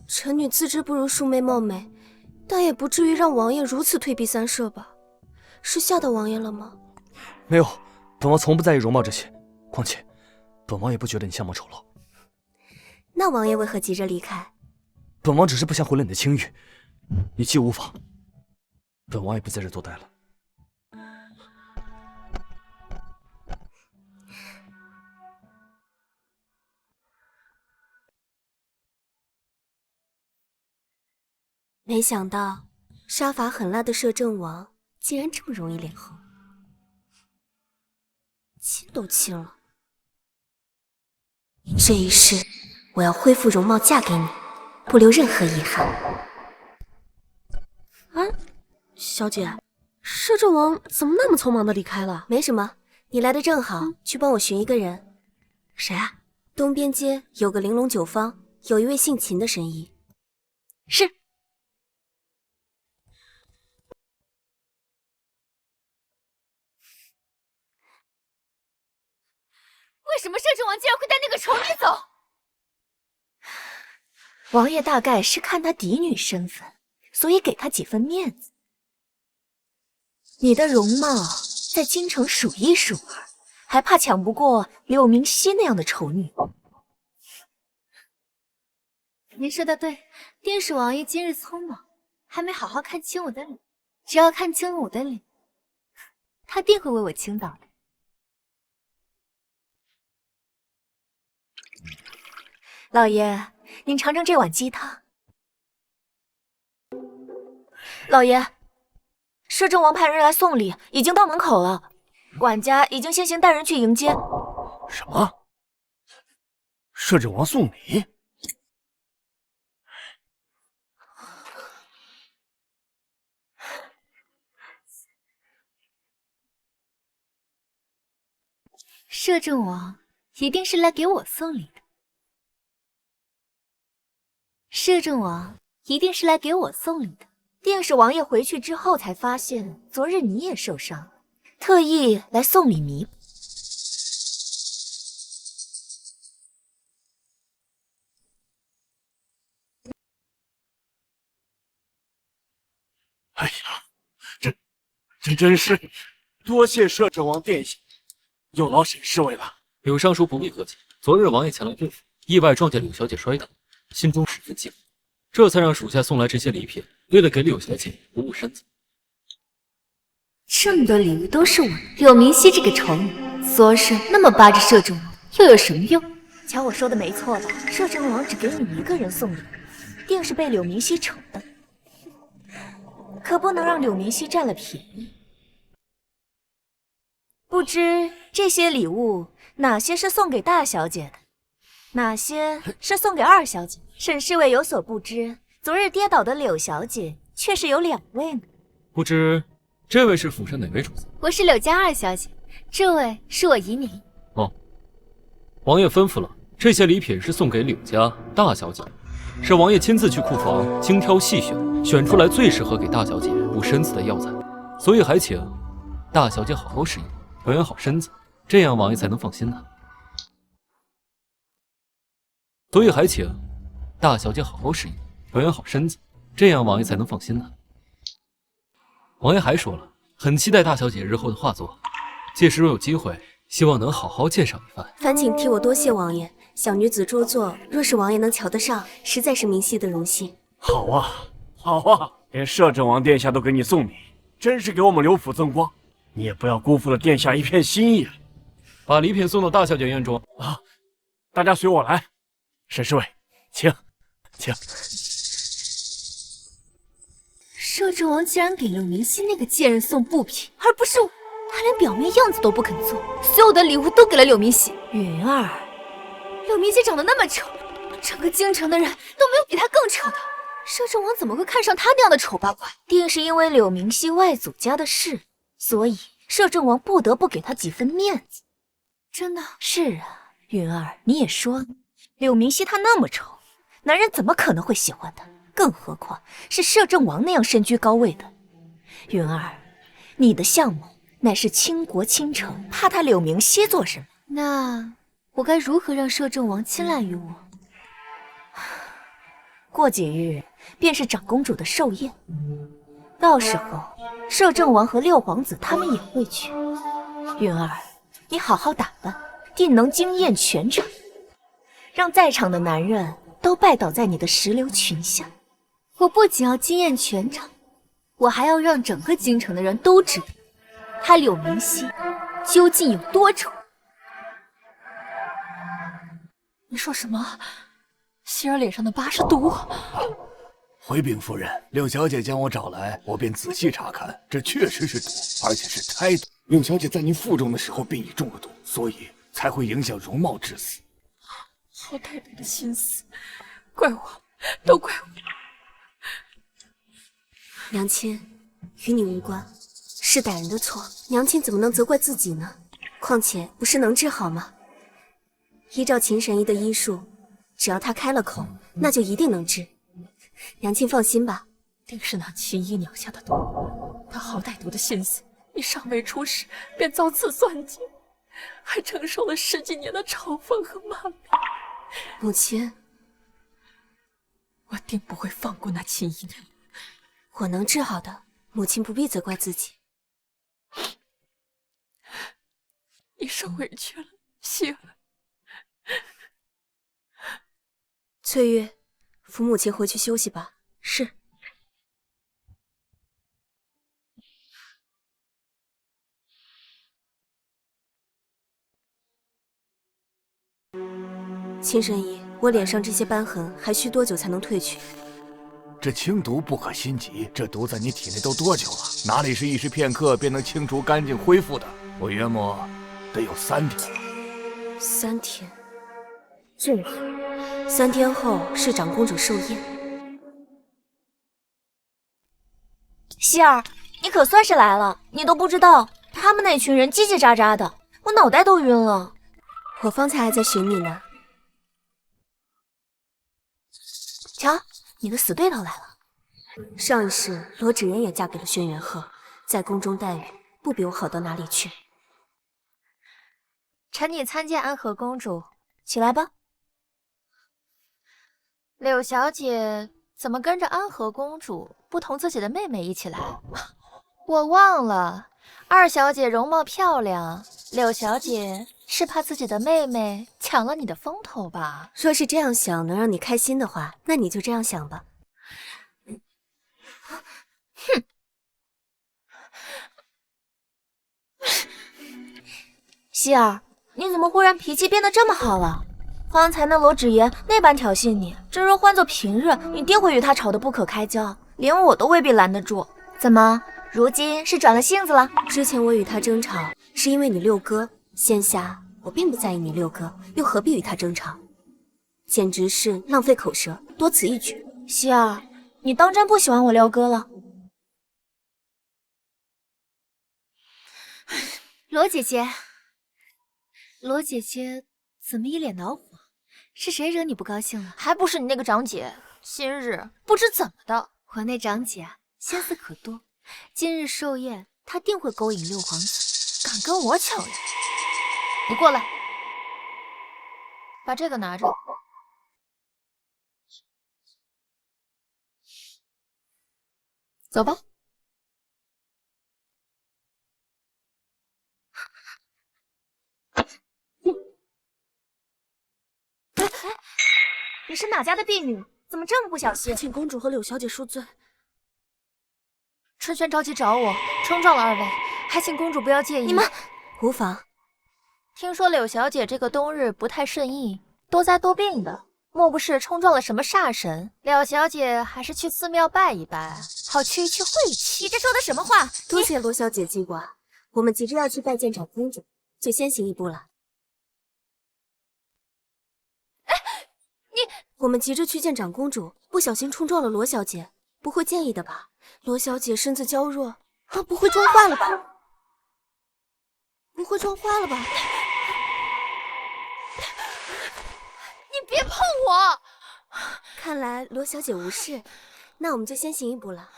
陈女自知不如庶妹貌美，但也不至于让王爷如此退避三舍吧？是吓到王爷了吗？没有，本王从不在意容貌这些。况且，本王也不觉得你相貌丑陋。那王爷为何急着离开？本王只是不想毁了你的清誉。你既无妨，本王也不在这多待了。没想到杀伐狠辣的摄政王竟然这么容易脸红，亲都亲了。这一世我要恢复容貌嫁给你，不留任何遗憾。啊，小姐，摄政王怎么那么匆忙的离开了？没什么，你来的正好，去帮我寻一个人。谁啊？东边街有个玲珑酒坊，有一位姓秦的神医。是。为什么摄政王竟然会带那个丑女走？王爷大概是看她嫡女身份，所以给她几分面子。你的容貌在京城数一数二，还怕抢不过柳明熙那样的丑女？您说的对，定是王爷今日匆忙，还没好好看清我的脸。只要看清了我的脸，他定会为我倾倒的。老爷，您尝尝这碗鸡汤。老爷，摄政王派人来送礼，已经到门口了。管家已经先行带人去迎接。什么？摄政王送礼？摄政王一定是来给我送礼的。摄政王一定是来给我送礼的，定是王爷回去之后才发现昨日你也受伤了，特意来送礼弥补。哎呀，这真是多谢摄政王殿下，有劳沈侍卫了。柳尚书不必客气，昨日王爷前来郡府，意外撞见柳小姐摔倒，心中十分忌讳，这才让属下送来这些礼品，为了给柳小姐鼓舞身子。这么多礼物都是我的，柳明熙这个丑女，昨日那么巴着摄政王，又有什么用？瞧我说的没错吧？摄政王只给你一个人送礼，定是被柳明熙宠的，可不能让柳明熙占了便宜。不知这些礼物哪些是送给大小姐的，哪些是送给二小姐？沈侍卫有所不知，昨日跌倒的柳小姐却是有2位呢。不知这位是府上哪位主子？我是柳家二小姐，这位是我姨娘。哦，王爷吩咐了，这些礼品是送给柳家大小姐，是王爷亲自去库房精挑细选，选出来最适合给大小姐补身子的药材，所以还请大小姐好好适应，保养好身子，这样王爷才能放心呢。所以还请大小姐好好适应，保养好身子，这样王爷才能放心呢。王爷还说了，很期待大小姐日后的画作，届时若有机会，希望能好好鉴赏一番。烦请替我多谢王爷，小女子拙作，若是王爷能瞧得上，实在是明熙的荣幸。好啊，好啊，连摄政王殿下都给你送礼，真是给我们刘府增光。你也不要辜负了殿下一片心意啊！把礼品送到大小姐院中。啊，大家随我来。沈侍卫，请，请。摄政王竟然给柳明熙那个贱人送布品，而不是我，他连表面样子都不肯做，所有的礼物都给了柳明熙。云儿，柳明熙长得那么丑，整个京城的人都没有比他更丑的。摄政王怎么会看上他那样的丑八怪？定是因为柳明熙外祖家的事，所以摄政王不得不给他几分面子。真的？是啊，云儿，你也说呢，柳明熙他那么丑，男人怎么可能会喜欢他？更何况是摄政王那样身居高位的。云儿，你的相貌乃是倾国倾城，怕他柳明熙做什么？那我该如何让摄政王青睐于我？过几日便是长公主的寿宴，到时候摄政王和六皇子他们也会去。云儿，你好好打扮，定能惊艳全场，让在场的男人都拜倒在你的石榴裙下。我不仅要惊艳全场，我还要让整个京城的人都知道，他柳明熙究竟有多丑。你说什么？希儿脸上的疤是毒？回禀夫人，柳小姐将我找来，我便仔细查看，这确实是毒，而且是胎毒。柳小姐在您腹中的时候便已中了毒，所以才会影响容貌致死。好太太的心思，怪我，都怪我。娘亲，与你无关，是歹人的错，娘亲怎么能责怪自己呢？况且不是能治好吗？依照秦神医的医术，只要他开了口，那就一定能治。娘亲放心吧。定是那秦姨娘下的毒，她好歹毒的心思，你尚未出世便遭此算计，还承受了10几年的嘲讽和骂名。母亲，我定不会放过那秦姨娘。我能治好的，母亲不必责怪自己。你受委屈了，希儿。翠玉，扶母亲回去休息吧。是。秦神医，我脸上这些斑痕还需多久才能褪去？这清毒不可心急，这毒在你体内都多久了？哪里是一时片刻便能清除干净恢复的？我约莫得有3天了。3天，正好。3天后是长公主寿宴。希儿，你可算是来了，你都不知道，他们那群人叽叽喳喳的，我脑袋都晕了。我方才还在寻你呢。瞧，你的死对头来了。上一世罗芷言也嫁给了轩辕鹤，在宫中待遇不比我好到哪里去。臣女参见安和公主。起来吧。柳小姐怎么跟着安和公主，不同自己的妹妹一起来？我忘了，二小姐容貌漂亮，柳小姐是怕自己的妹妹抢了你的风头吧？若是这样想能让你开心的话，那你就这样想吧。哼！希儿，你怎么忽然脾气变得这么好了？方才那罗芷言那般挑衅你，这若换做平日，你定会与他吵得不可开交，连我都未必拦得住。怎么，如今是转了性子了？之前我与他争吵，是因为你六哥，现下我并不在意你六哥，又何必与他争吵？简直是浪费口舌，多此一举。希儿，你当真不喜欢我六哥了？罗姐姐，罗姐姐怎么一脸恼火？是谁惹你不高兴了？还不是你那个长姐，今日不知怎么的，我那长姐啊，心思可多。今日寿宴，她定会勾引六皇子。敢跟我抢人？你过来，把这个拿着。走吧。你是哪家的婢女？怎么这么不小心？请公主和柳小姐恕罪。春轩着急找我，冲撞了二位，还请公主不要介意。你们无妨。听说柳小姐这个冬日不太顺意，多灾多病的，莫不是冲撞了什么煞神？柳小姐还是去寺庙拜一拜，好去一去晦气。你这说的什么话？多谢罗小姐记挂，我们急着要去拜见长公主，就先行一步了。我们急着去见长公主，不小心冲撞了罗小姐，不会介意的吧？罗小姐身子娇弱，不会撞坏了吧？不会撞坏了吧？你别碰我！看来罗小姐无事，那我们就先行一步了。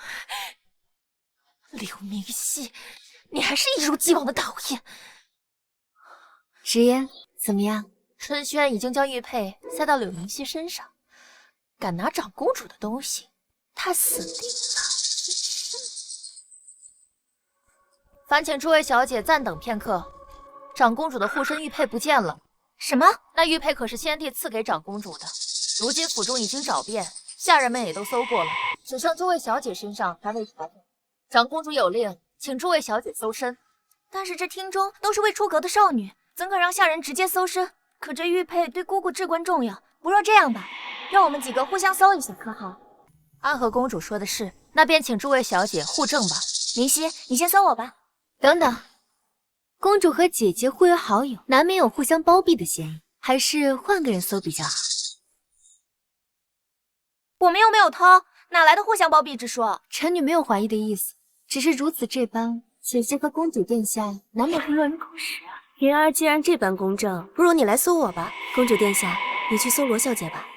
柳明熙，你还是一如既往的讨厌。直言怎么样？春轩已经将玉佩塞到柳明熙身上，敢拿长公主的东西，他死定了！烦请诸位小姐暂等片刻，长公主的护身玉佩不见了。什么？那玉佩可是先帝赐给长公主的，如今府中已经找遍，下人们也都搜过了，只剩诸位小姐身上还未查到。长公主有令，请诸位小姐搜身。但是这厅中都是未出阁的少女，怎可让下人直接搜身？可这玉佩对姑姑至关重要，不若这样吧，让我们几个互相搜一下，可好？安和公主说的是，那便请诸位小姐互证吧。明熙，你先搜我吧。等等，公主和姐姐互为好友，难免有互相包庇的嫌疑，还是换个人搜比较好。我们又没有偷，哪来的互相包庇之说？臣女没有怀疑的意思，只是如此这般，姐姐和公主殿下难免会落人口实啊。云儿既然这般公正，不如你来搜我吧。公主殿下，你去搜罗小姐吧。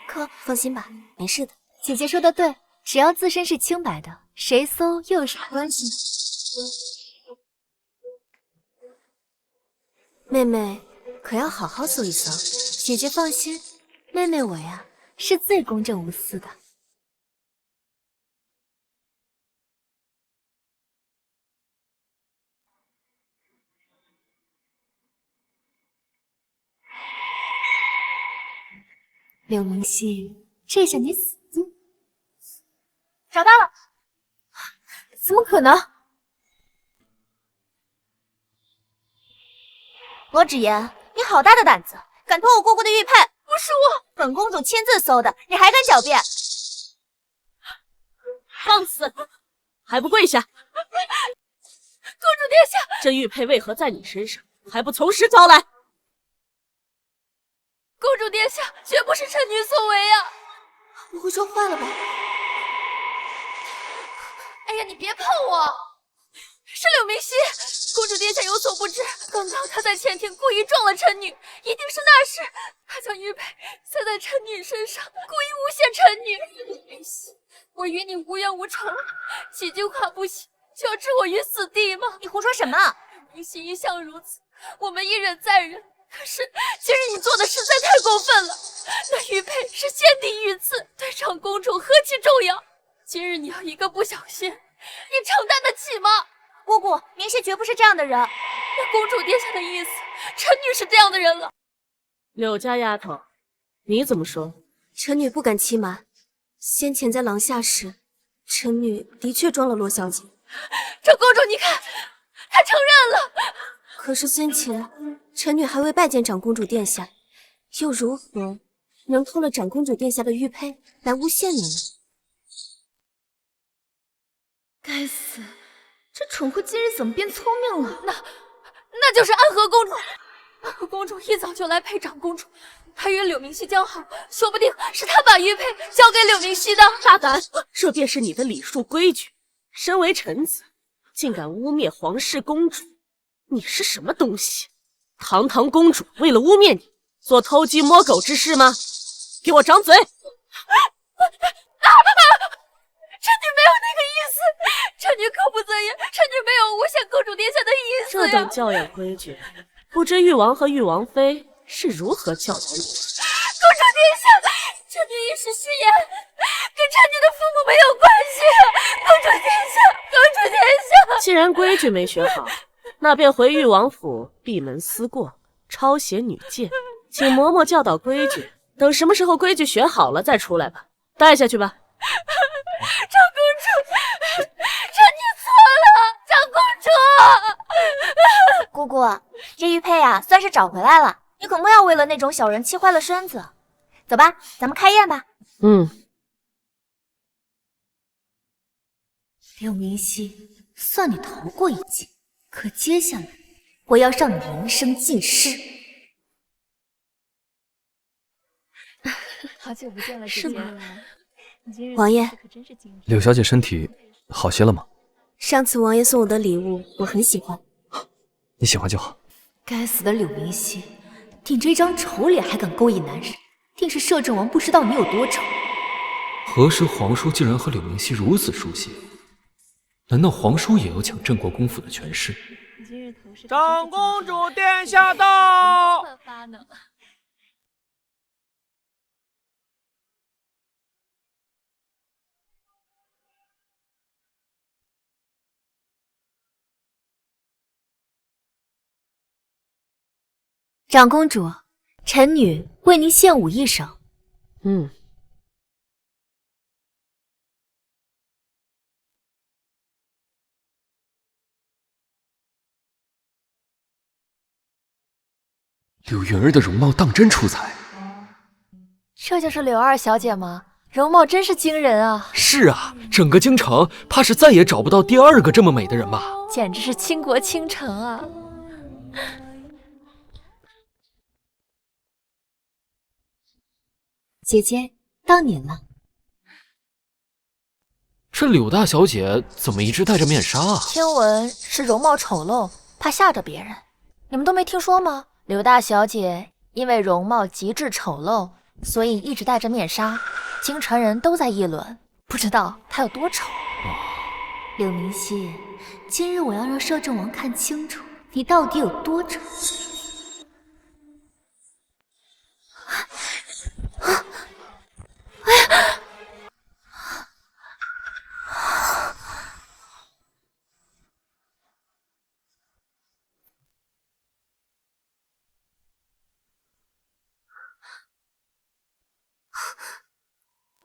放心吧，没事的。姐姐说的对，只要自身是清白的，谁搜又有啥关系？妹妹可要好好搜一搜。姐姐放心，妹妹我呀是最公正无私的。柳明熙，这下你死定了！找到了！怎么可能？罗芷言，你好大的胆子，敢偷我姑姑的玉佩！不是我，本公主亲自搜的，你还敢狡辩？放肆！还不跪下！公主殿下，这玉佩为何在你身上？还不从实交来！公主殿下，绝不是臣女所为啊！不会撞坏了吧？哎呀，你别碰我！是柳明熙，公主殿下有所不知，刚刚他在前庭故意撞了臣女，一定是那时他将玉佩塞在臣女身上，故意诬陷臣女。柳明熙，我与你无冤无仇，几句话不行就要置我于死地吗？你胡说什么？柳明熙一向如此，我们一忍再忍。可是今日你做的实在太过分了，那玉佩是先帝御赐，对长公主何其重要，今日你要一个不小心，你承担得起吗？姑姑，明熙绝不是这样的人。那公主殿下的意思，臣女是这样的人了。柳家丫头，你怎么说？臣女不敢欺瞒，先前在廊下时，臣女的确装了罗小姐。长公主，你看，她承认了。可是先前臣女还未拜见长公主殿下，又如何能偷了长公主殿下的玉佩来诬陷你呢？该死！这蠢货今日怎么变聪明了？那就是安和公主。安和公主一早就来陪长公主，她与柳明熙交好，说不定是她把玉佩交给柳明熙的。大胆！这便是你的礼数规矩。身为臣子，竟敢污蔑皇室公主，你是什么东西？堂堂公主为了污蔑你，做偷鸡摸狗之事吗？给我掌嘴！臣女没有那个意思，臣女口不择言，臣女没有诬陷公主殿下的意思呀。这等教养规矩，不知誉王和誉王妃是如何教导你的？公主殿下，臣女一时失言，跟臣女的父母没有关系。公主殿下，公主殿下，既然规矩没学好，那便回誉王府闭门思过，抄写女诫，请嬷嬷教导规矩，等什么时候规矩学好了再出来吧。带下去吧。长公主，臣女错了，长公主。姑姑，这玉佩啊，算是找回来了。你可不要为了那种小人气坏了身子。走吧，咱们开宴吧。刘明熙，算你逃过一劫，可接下来我要让你人生尽失。好久不见了，是吗？王爷，柳小姐身体好些了吗？上次王爷送我的礼物，我很喜欢。你喜欢就好。该死的柳明熙，顶着一张丑脸还敢勾引男人，定是摄政王不知道你有多丑。何时皇叔竟然和柳明熙如此熟悉？难道皇叔也要抢镇国公府的权势？长公主殿下到。长公主，臣女为您献舞一首。柳云儿的容貌当真出彩。这就是柳二小姐吗？容貌真是惊人啊！是啊，整个京城怕是再也找不到第二个这么美的人吧？简直是倾国倾城啊！姐姐，到你了。这柳大小姐怎么一直戴着面纱啊？听闻是容貌丑陋，怕吓着别人。你们都没听说吗？柳大小姐因为容貌极致丑陋，所以一直戴着面纱。京城人都在议论，不知道她有多丑。柳明熙，今日我要让摄政王看清楚你到底有多丑。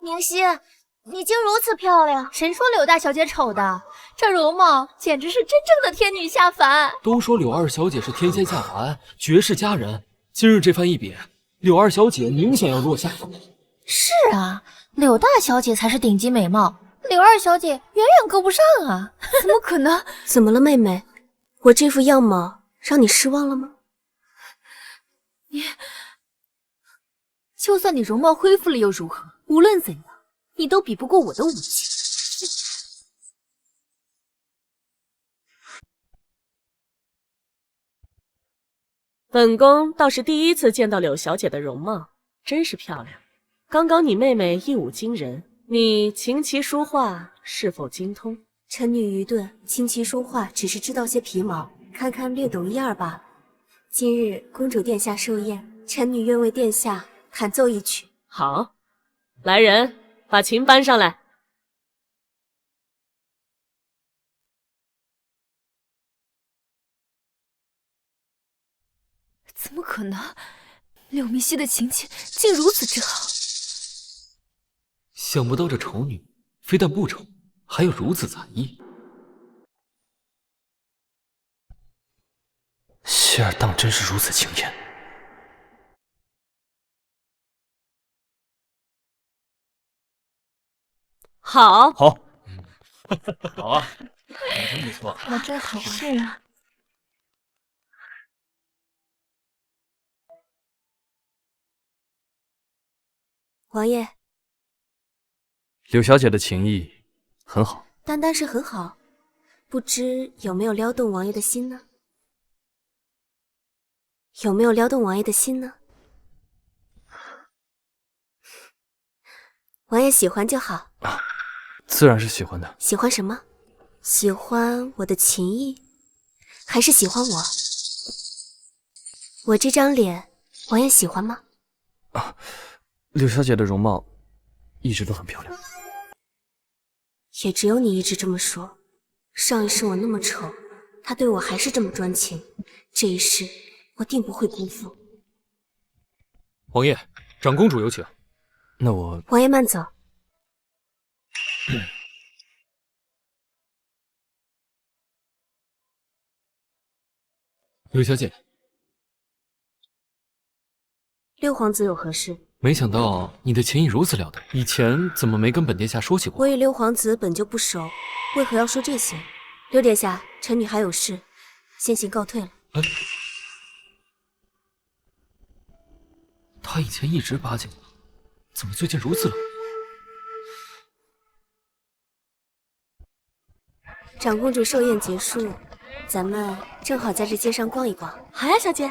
明熙，你竟如此漂亮！谁说柳大小姐丑的？这容貌简直是真正的天女下凡。都说柳二小姐是天仙下凡，绝世佳人。今日这番一比，柳二小姐明显要落下风。是啊，柳大小姐才是顶级美貌，柳二小姐远远够不上啊！怎么可能？怎么了，妹妹？我这副样貌让你失望了吗？就算你容貌恢复了又如何？无论怎样，你都比不过我的武器。本宫倒是第一次见到柳小姐的容貌，真是漂亮。刚刚你妹妹一舞惊人，你琴棋书画是否精通？臣女愚钝，琴棋书画只是知道些皮毛，堪堪略懂一二罢了。今日公主殿下寿宴，臣女愿为殿下弹奏一曲。好。来人，把琴搬上来。怎么可能？柳明熙的琴技竟如此之好。想不到这丑女非但不丑，还有如此才艺。希儿当真是如此惊艳。好，好，好啊，真不错，那真好玩。是啊。王爷，柳小姐的琴艺很好，单单是很好，不知有没有撩动王爷的心呢？有没有撩动王爷的心呢？王爷喜欢就好。自然是喜欢的。喜欢什么？喜欢我的琴艺，还是喜欢我？我这张脸，王爷喜欢吗？柳小姐的容貌一直都很漂亮。也只有你一直这么说。上一世我那么丑，他对我还是这么专情，这一世我定不会辜负。王爷，长公主有请。那我王爷慢走。柳小姐，六皇子有何事？没想到你的琴艺如此了得，以前怎么没跟本殿下说起过？我与六皇子本就不熟，为何要说这些？六殿下，臣女还有事，先行告退了。他以前一直巴结我，怎么最近如此冷？长公主寿宴结束，咱们正好在这街上逛一逛。好呀，小姐。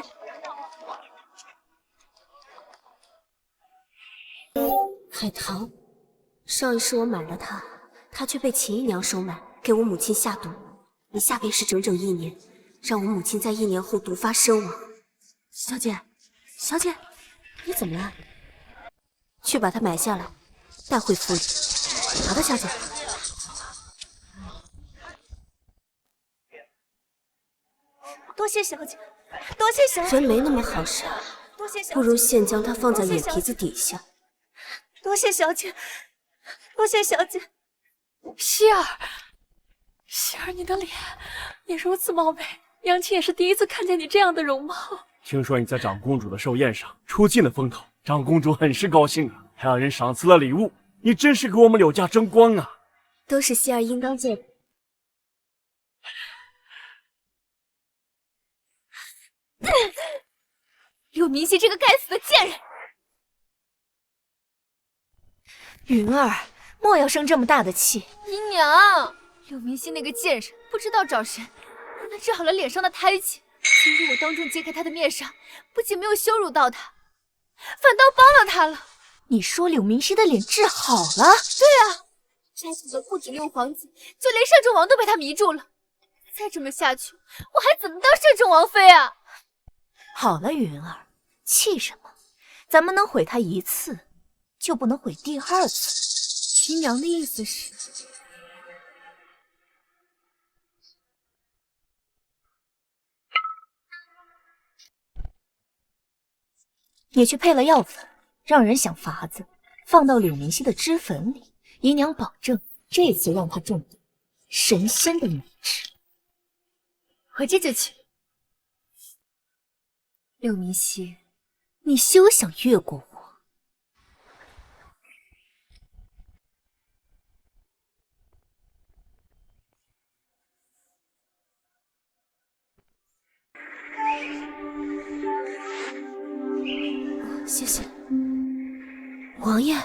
海棠，上一世我买了它，它却被秦姨娘收买，给我母亲下毒。你下便是整整1年，让我母亲在1年后毒发身亡。小姐，小姐，你怎么了？去把它买下来，带回府里。好的，小姐。多谢小姐，多谢小姐。人没那么好杀，多谢小姐，不如先将它放在眼皮子底下。多谢小姐，多谢小姐。希儿，希儿，你的脸也如此貌美，娘亲也是第一次看见你这样的容貌。听说你在长公主的寿宴上出尽了风头，长公主很是高兴啊，还让人赏赐了礼物。你真是给我们柳家争光啊！都是希儿应当做的。柳明熙这个该死的贱人！云儿，莫要生这么大的气。姨娘，柳明熙那个贱人不知道找谁帮他治好了脸上的胎记。今日我当众揭开他的面纱，不仅没有羞辱到他，反倒帮了他了。你说柳明熙的脸治好了？对啊，摘走的不止六皇子，就连摄政王都被他迷住了。再这么下去，我还怎么当摄政王妃啊？好了，云儿，气什么？咱们能毁他一次，就不能毁第2次。姨娘的意思是，你去配了药粉，让人想法子放到柳明熙的脂粉里。姨娘保证这次让他中毒，神仙都难治。我这就去。柳明熙，你休想越过我。谢谢。王爷，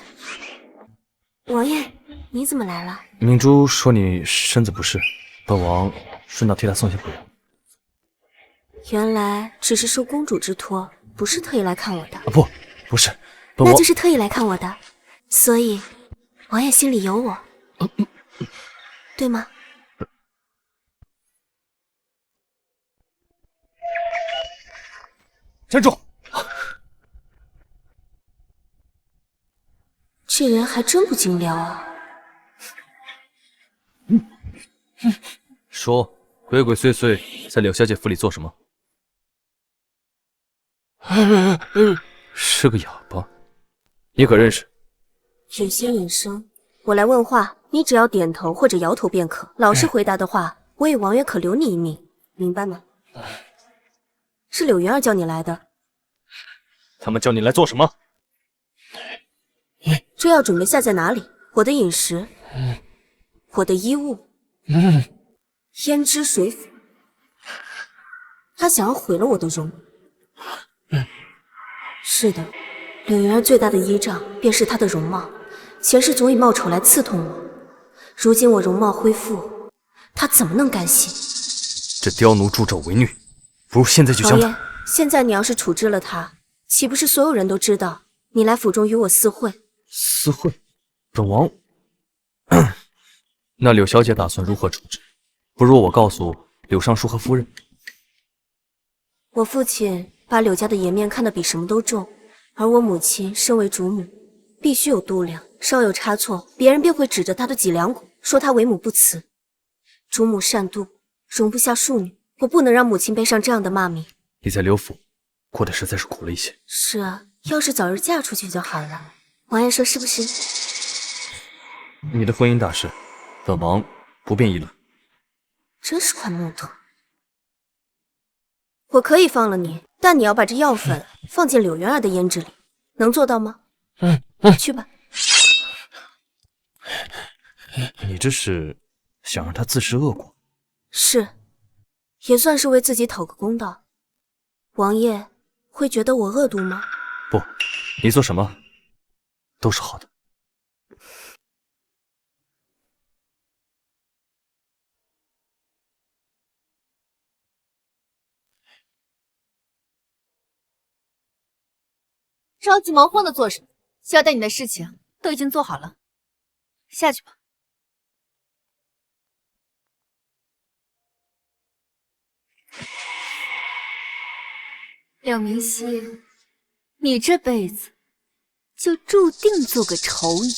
王爷，你怎么来了？明珠说你身子不适，本王顺道替她送些补药。原来只是受公主之托，不是特意来看我的。不是，本王那就是特意来看我的，所以王爷心里有我，对吗？站住！这人还真不经撩啊！说，鬼鬼祟祟在柳小姐府里做什么？是个哑巴，你可认识？有些人生，我来问话，你只要点头或者摇头便可。老实回答的话，我与王爷可留你一命，明白吗？是柳云儿叫你来的。他们叫你来做什么？这药准备下在哪里？我的饮食，我的衣物，胭脂水府。他想要毁了我的容。是的，柳云儿最大的依仗便是她的容貌，前世总以貌丑来刺痛我，如今我容貌恢复，她怎么能甘心？这刁奴助纣为虐，不如现在就将他。现在你要是处置了他，岂不是所有人都知道你来府中与我私会？私会？本王……那柳小姐打算如何处置？不如我告诉柳尚书和夫人。我父亲把柳家的颜面看得比什么都重，而我母亲身为主母，必须有度量，稍有差错，别人便会指着她的脊梁骨，说她为母不慈。主母善妒，容不下庶女，我不能让母亲背上这样的骂名。你在柳府过得实在是苦了一些。是啊，要是早日嫁出去就好了。王爷说是不是？你的婚姻大事，本王不便议论。真是块木头。我可以放了你，但你要把这药粉放进柳元儿的胭脂里，能做到吗？去吧。你这是想让他自食恶果？是，也算是为自己讨个公道。王爷会觉得我恶毒吗？不，你做什么都是好的。着急忙慌的做什么？交代你的事情都已经做好了，下去吧。柳明熙，你这辈子就注定做个丑女。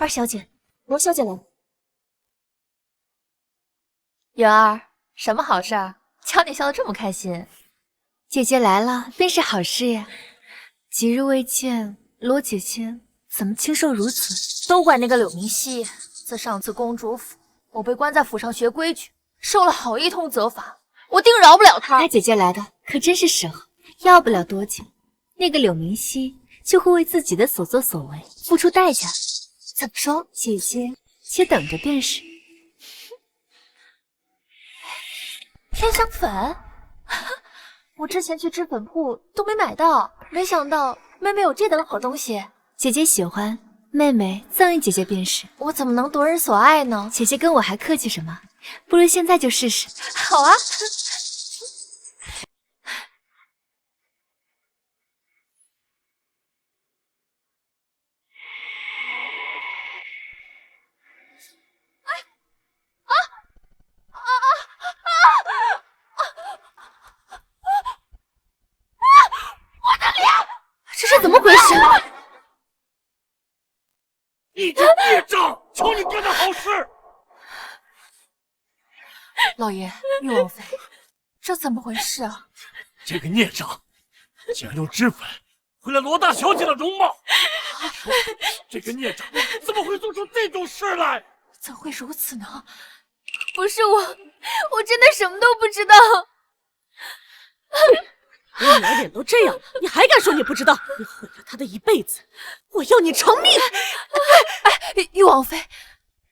二小姐，罗小姐来了。云儿，什么好事儿？瞧你笑得这么开心。姐姐来了，便是好事呀。几日未见，罗姐姐怎么清瘦如此？都怪那个柳明熙。自上次公主府，我被关在府上学规矩，受了好一通责罚，我定饶不了他。大姐姐来的可真是时候，要不了多久，那个柳明熙就会为自己的所作所为付出代价。怎么说？姐姐且等着便是。天香粉，我之前去脂粉铺都没买到，没想到妹妹有这等好东西。姐姐喜欢，妹妹赠与姐姐便是。我怎么能夺人所爱呢？姐姐跟我还客气什么？不如现在就试试。好啊。这是怎么回事？你这孽障，求你干点好事！老爷，玉王妃，这怎么回事啊？这个孽障竟然用脂粉毁了罗大小姐的容貌！这个孽障怎么会做出这种事来？怎会如此呢？不是我真的什么都不知道。我女儿脸都这样了，你还敢说你不知道？你毁了她的一辈子，我要你偿命！玉王妃，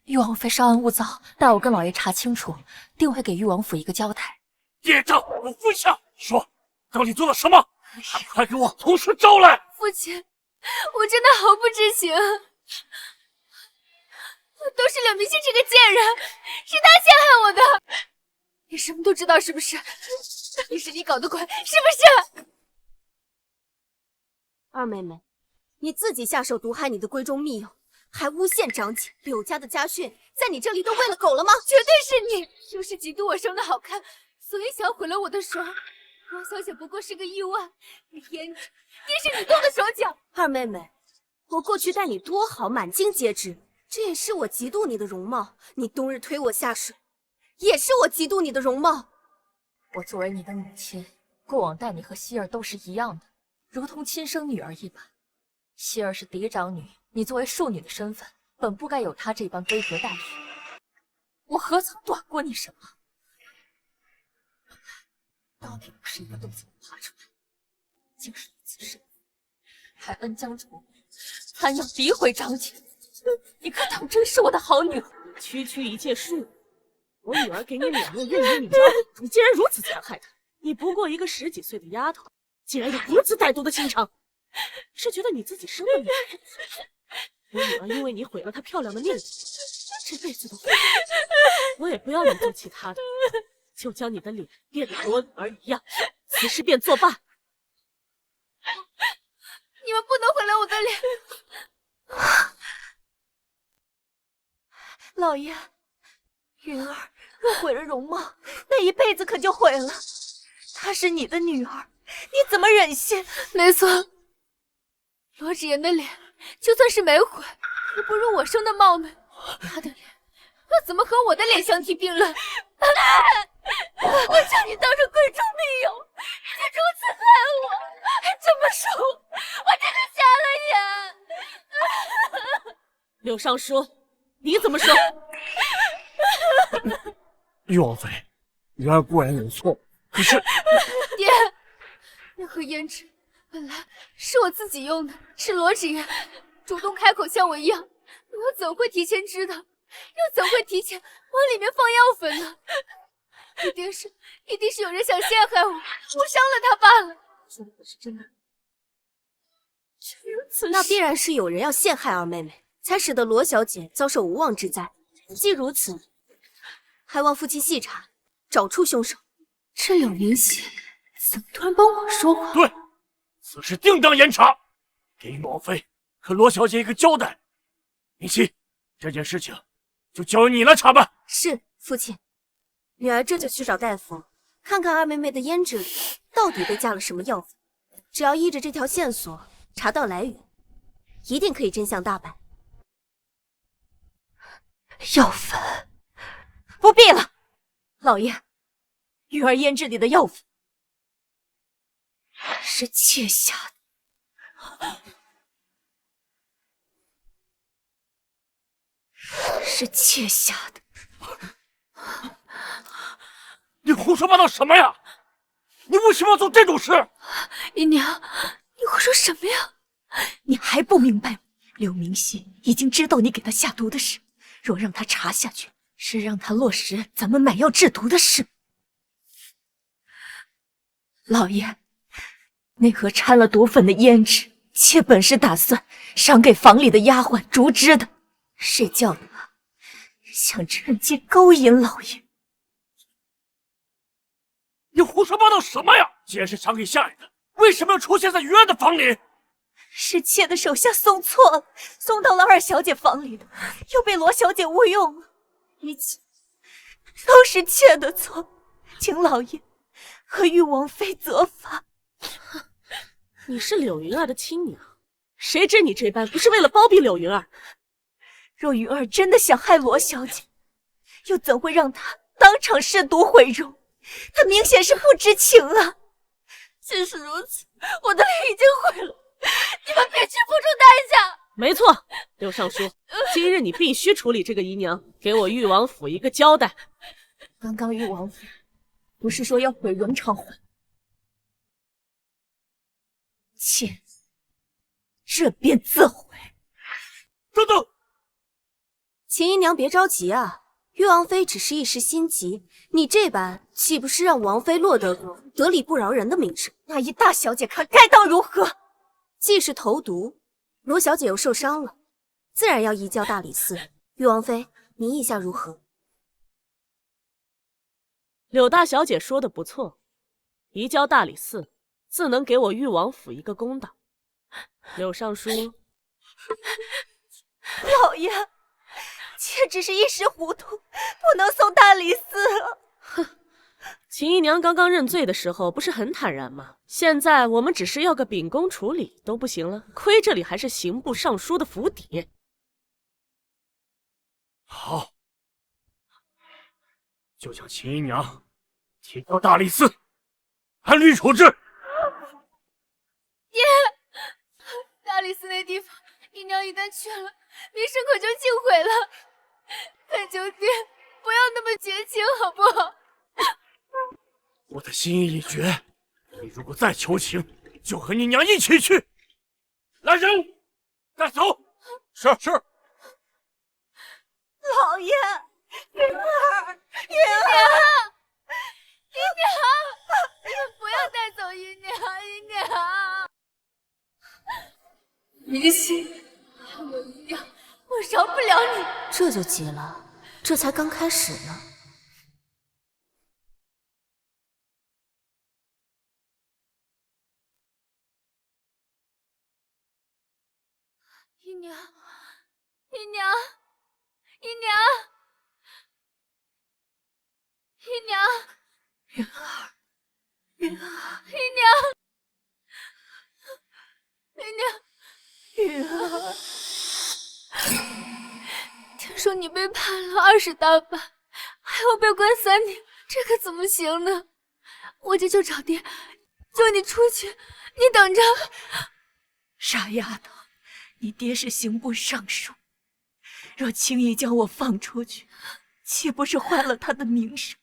玉王妃稍安勿躁，待我跟老爷查清楚，定会给玉王府一个交代。孽障，我跪下！说，到底做了什么？快给我从实招来！父亲，我真的毫不知情，都是柳明熙这个贱人，是他陷害我的。你什么都知道是不是？也是你搞的鬼，是不是？二妹妹，你自己下手毒害你的闺中密友，还诬陷长姐，柳家的家训在你这里都喂了狗了吗？绝对是你，就是嫉妒我生的好看，所以想毁了我的双。罗小姐不过是个意外，你胭脂也是你动的手脚。二妹妹，我过去待你多好，满襟皆知，这也是我嫉妒你的容貌。你冬日推我下水，也是我嫉妒你的容貌。我作为你的母亲，过往待你和希儿都是一样的，如同亲生女儿一般。希儿是嫡长女，你作为庶女的身份，本不该有她这般规格待遇。我何曾短过你什么？到底不是一个洞子能爬出来，竟是如此身份，还恩将仇报，还要诋毁长姐，你可当真是我的好女儿？区区一介庶女，我女儿给你脸面认你名，你竟然如此残害她！你不过一个10几岁的丫头，竟然有如此歹毒的心肠，是觉得你自己生了女儿？我女儿因为你毁了她漂亮的面子，这辈子都毁了。我也不要你做其他的，就将你的脸变得和我女儿一样，此事便作罢。你们不能毁了我的脸。老爷，云儿若毁了容貌，那一辈子可就毁了。她是你的女儿，你怎么忍心？没错，罗芷言的脸就算是没毁，也不如我生的貌美。她的脸又怎么和我的脸相提并论？我叫你当着贵重密友，你如此害我，这么说，我真的瞎了眼。柳尚书，你怎么说？玉王妃，鱼儿固然有错，可是爹，那盒胭脂本来是我自己用的，是罗纸人主动开口向我要，我怎会提前知道？又怎会提前往里面放药粉呢？一定是有人想陷害我，我伤了他罢了。说的可是真的？却如此，那必然是有人要陷害二妹妹，才使得罗小姐遭受无妄之灾。既如此，还望父亲细查，找出凶手。这柳明熙怎么突然帮我说话？对，此事定当严查，给玉王妃和罗小姐一个交代。明熙，这件事情就交由你来查办。是，父亲。女儿这就去找大夫，看看二妹妹的胭脂里到底被加了什么药粉。只要依着这条线索查到来源，一定可以真相大白。药粉，不必了，老爷，玉儿胭脂里的药粉是妾下的，是妾下的。你胡说八道什么呀？你为什么要做这种事？姨娘，你胡说什么呀？你还不明白吗？柳明熙已经知道你给他下毒的事，若让他查下去，是让他落实咱们买药制毒的事。老爷，那盒掺了毒粉的胭脂，妾本是打算赏给房里的丫鬟竹枝的，谁叫他想趁机勾引老爷。你胡说八道什么呀？既然是赏给下人的，为什么要出现在于安的房里？是妾的手下送错了，送到了二小姐房里的，又被罗小姐误用了，一切都是妾的错，请老爷和玉王妃责罚。你是柳云儿的亲娘，谁知你这般不是为了包庇柳云儿？若云儿真的想害罗小姐，又怎会让她当场试毒毁容？她明显是不知情啊！即使如此，我的脸已经毁了，你们必须付出代价。没错，柳尚书，今日你必须处理这个姨娘，给我裕王府一个交代。刚刚裕王府不是说要毁容偿还？妾这便自毁。等等，秦姨娘别着急啊，玉王妃只是一时心急，你这般岂不是让王妃落得个得理不饶人的名声？那一大小姐看该当如何？既是投毒，罗小姐又受伤了，自然要移交大理寺。玉王妃，您意下如何？柳大小姐说的不错，移交大理寺，自能给我裕王府一个公道。柳尚书，老爷，妾只是一时糊涂，不能送大理寺了。哼，秦姨娘刚刚认罪的时候不是很坦然吗？现在我们只是要个秉公处理都不行了，亏这里还是刑部尚书的府邸。好，就将秦姨娘提交大理寺，按律处置。爹，大理寺那地方，姨娘一旦去了，名声可就尽毁了。恳求爹不要那么绝情，好不好？我的心意已决，你如果再求情，就和你娘一起去。来人，带走。是。老爷，云儿，姨娘，不要带走姨娘。明熙，我姨娘，我饶不了你。这就急了，这才刚开始呢。姨娘，云儿，云儿，听说你被判了20大板，还要被关3年，这可怎么行呢？我这就找爹，救你出去，你等着。傻丫头，你爹是刑部尚书，若轻易将我放出去，岂不是坏了他的名声？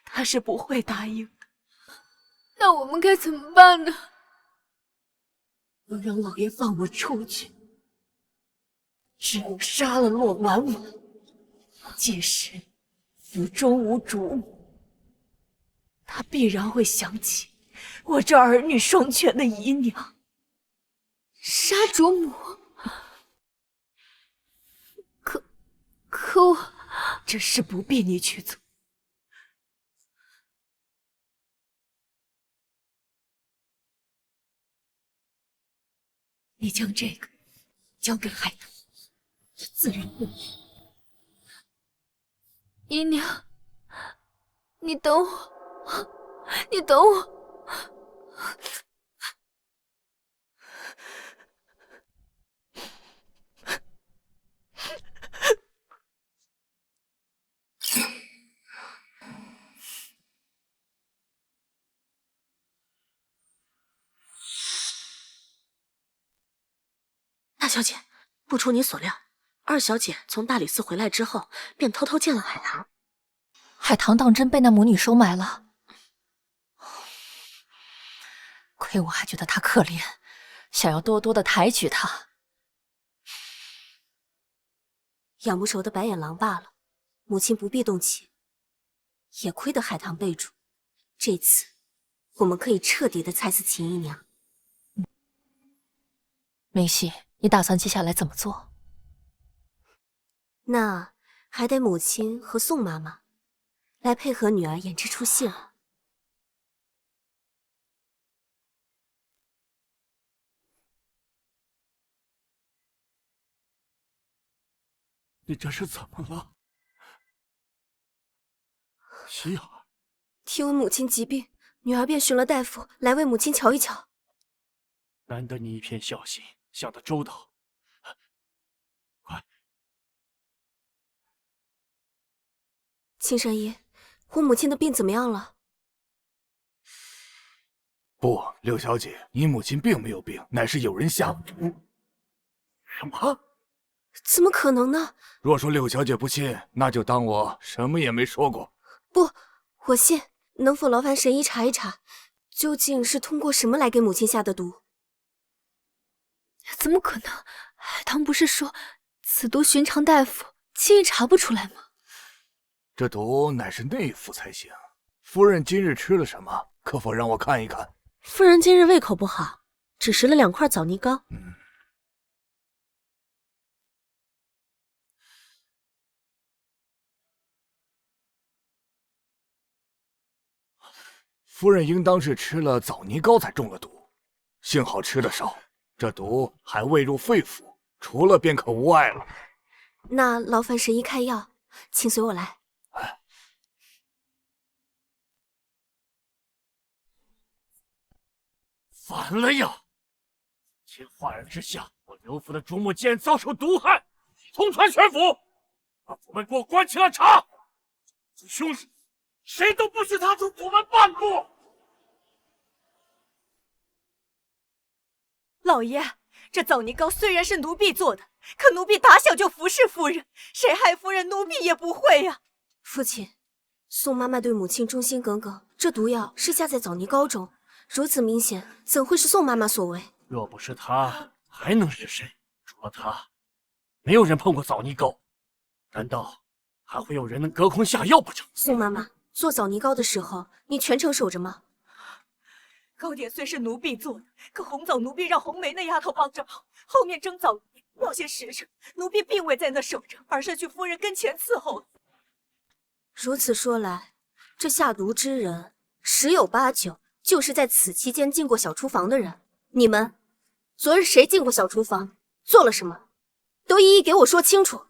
他是不会答应的。那我们该怎么办呢？要让老爷放我出去，只有杀了洛婉婉，届时府中无主母，他必然会想起我这儿女双全的姨娘。杀主母？可我这事不必你去做。你将这个交给海棠，他自然会。姨娘，你等我，你等我。大小姐，不出你所料，二小姐从大理寺回来之后，便偷偷见了海棠。海棠当真被那母女收买了？亏我还觉得她可怜，想要多多的抬举她。养不熟的白眼狼罢了，母亲不必动气。也亏得海棠备主，这次我们可以彻底的踩死秦姨娘。明熙，你打算接下来怎么做？那还得母亲和宋妈妈来配合女儿演这出戏了。你这是怎么了，希儿？听闻母亲疾病，女儿便寻了大夫来为母亲瞧一瞧。难得你一片孝心，想得周到。快，青山医，我母亲的病怎么样了？不，柳小姐，你母亲并没有病，乃是有人下毒。什么？怎么可能呢？若说柳小姐不信，那就当我什么也没说过。不，我信。能否劳烦神医查一查，究竟是通过什么来给母亲下的毒？怎么可能？海棠不是说此毒寻常大夫轻易查不出来吗？这毒乃是内服才行。夫人今日吃了什么？可否让我看一看？夫人今日胃口不好，只食了2块枣泥糕。夫人应当是吃了枣泥糕才中了毒，幸好吃的少，这毒还未入肺腑，除了便可无碍了。那劳烦神医开药，请随我来。反了呀！今哗然之下，我刘府的主母竟然遭受毒害，通传全府，把府门给我关起来查！这凶手，谁都不许踏出府门半步！老爷，这枣泥糕虽然是奴婢做的，可奴婢打小就服侍夫人，谁害夫人，奴婢也不会呀。父亲，宋妈妈对母亲忠心耿耿，这毒药是下在枣泥糕中，如此明显，怎会是宋妈妈所为？若不是她，还能是谁？除了她，没有人碰过枣泥糕。难道还会有人能隔空下药不成？宋妈妈做枣泥糕的时候，你全程守着吗？糕点虽是奴婢做的，可红枣奴婢让红梅那丫头帮着跑，后面蒸枣要些时辰，奴婢并未在那守着，而是去夫人跟前伺候了。如此说来，这下毒之人十有八九就是在此期间进过小厨房的人。你们昨日谁进过小厨房，做了什么，都一一给我说清楚。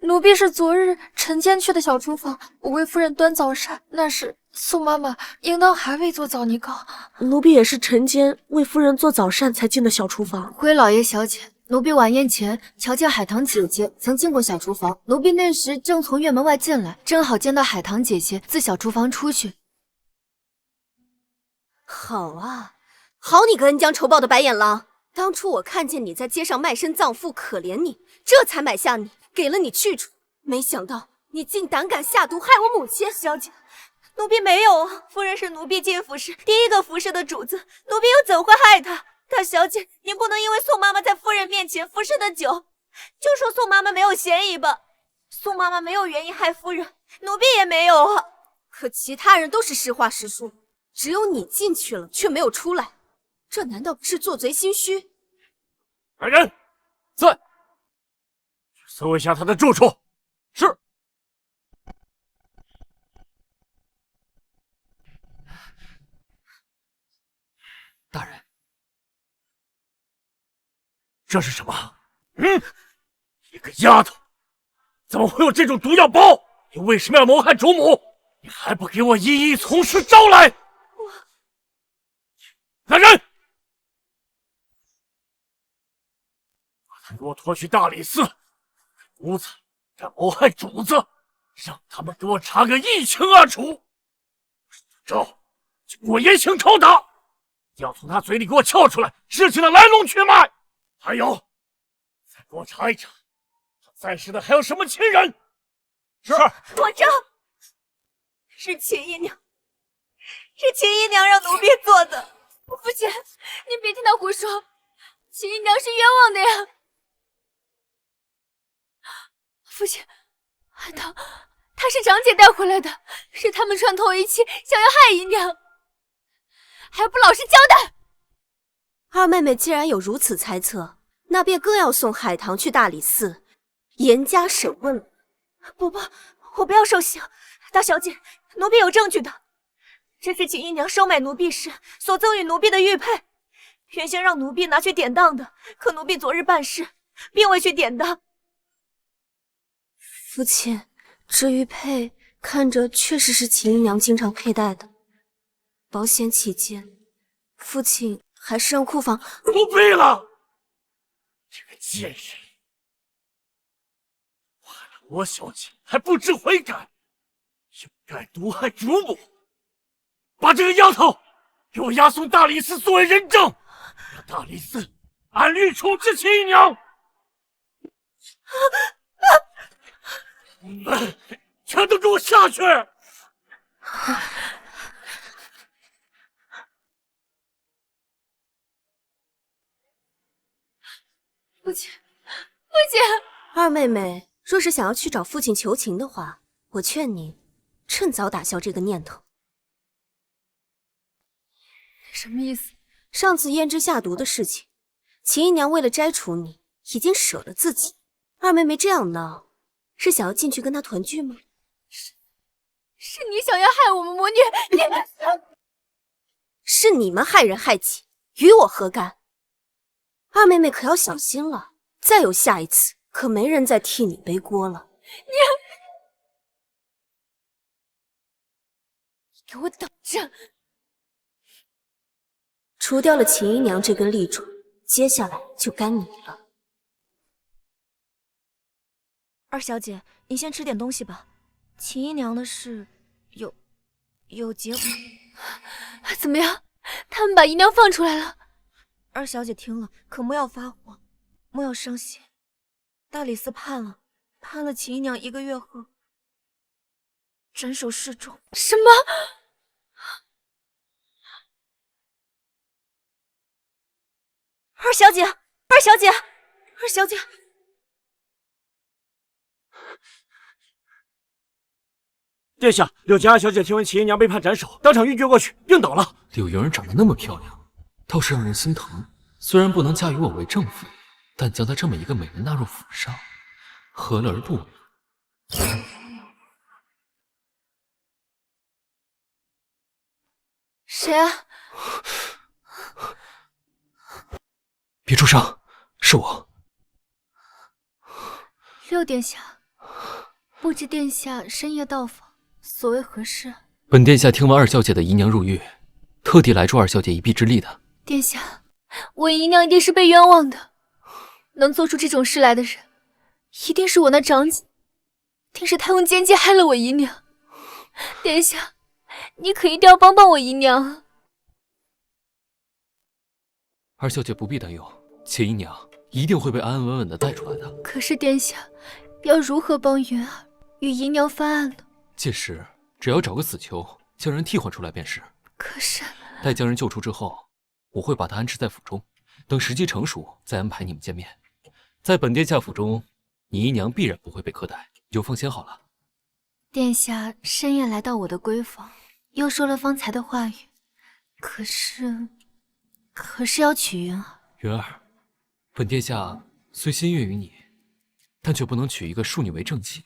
奴婢是昨日晨间去的小厨房，我为夫人端早膳，那时宋妈妈应当还未做枣泥糕。奴婢也是晨间为夫人做早膳才进的小厨房。回老爷小姐，奴婢晚宴前瞧见海棠姐姐曾进过小厨房，奴婢那时正从院门外进来，正好见到海棠姐姐自小厨房出去。好啊，好你个恩将仇报的白眼狼！当初我看见你在街上卖身葬父，可怜你，这才买下你，给了你去处。没想到你竟胆敢下毒害我母亲！小姐，奴婢没有啊，夫人是奴婢进服侍第一个服侍的主子，奴婢又怎会害她？大小姐，您不能因为宋妈妈在夫人面前服侍的久，就说宋妈妈没有嫌疑吧。宋妈妈没有原因害夫人，奴婢也没有啊。可其他人都是实话实说，只有你进去了却没有出来，这难道不是做贼心虚？来人，在，去搜一下他的住处。是。大人，这是什么？一个丫头，怎么会有这种毒药包？你为什么要谋害主母？你还不给我一一从实招来！来人，把他给我拖去大理寺！奴才敢谋害主子，让他们给我查个一清二楚！招就给我严刑拷打！要从他嘴里给我撬出来事情的来龙去脉，还有，再给我查一查，他在世的还有什么亲人？是。我知道，是秦姨娘，是秦姨娘让奴婢做的。父亲，您别听他胡说，秦姨娘是冤枉的呀。父亲，海棠，她是长姐带回来的，是他们串通一气，想要害姨娘。还不老实交代！二妹妹既然有如此猜测，那便更要送海棠去大理寺严加审问了。不，我不要受刑。大小姐，奴婢有证据的，这是秦姨娘收买奴婢时所赠予奴婢的玉佩，原先让奴婢拿去典当的，可奴婢昨日办事，并未去典当。父亲，这玉佩看着确实是秦姨娘经常佩戴的。保险起见，父亲还是让库房。不必了！这个贱人，坏了我小姐还不知悔改，又该毒害主母。把这个丫头给我押送大理寺作为人证，让大理寺按律处置秦姨娘。全都给我下去！父亲，父亲！二妹妹若是想要去找父亲求情的话，我劝你趁早打消这个念头。什么意思？上次胭脂下毒的事情，秦姨娘为了摘除你，已经舍了自己。二妹妹这样闹，是想要进去跟她团聚吗？是你想要害我们母女，是你们害人害己，与我何干？二妹妹可要小心了，再有下一次，可没人再替你背锅了。你给我等着！除掉了秦姨娘这根利爪，接下来就该你了。二小姐，你先吃点东西吧。秦姨娘的事有结果。怎么样？他们把姨娘放出来了。二小姐听了，可莫要发火，莫要伤心。大理寺判了秦姨娘1个月后斩首示众。什么？二小姐，二小姐，二小姐！殿下，柳家二小姐听闻秦姨娘被判斩首，当场晕厥过去，病倒了。柳云儿长得那么漂亮，倒是让人心疼。虽然不能嫁与我为正妃，但将她这么一个美人纳入府上，何乐而不为？谁啊？别出声，是我。六殿下，不知殿下深夜到访，所为何事？本殿下听闻二小姐的姨娘入狱，特地来助二小姐一臂之力的。殿下，我姨娘一定是被冤枉的。能做出这种事来的人，一定是我那长姐，定是他用奸计害了我姨娘。殿下，你可一定要帮帮我姨娘啊！二小姐不必担忧，妾姨娘一定会被安安稳稳的带出来的。可是殿下，要如何帮云儿与姨娘翻案呢？届时只要找个死囚，将人替换出来便是。可是待将人救出之后，我会把他安置在府中，等时机成熟再安排你们见面。在本殿下府中，你姨娘必然不会被苛待，你就放心好了。殿下深夜来到我的闺房，又说了方才的话语，可是要娶云儿。云儿，本殿下虽心悦于你，但却不能娶一个庶女为正妻。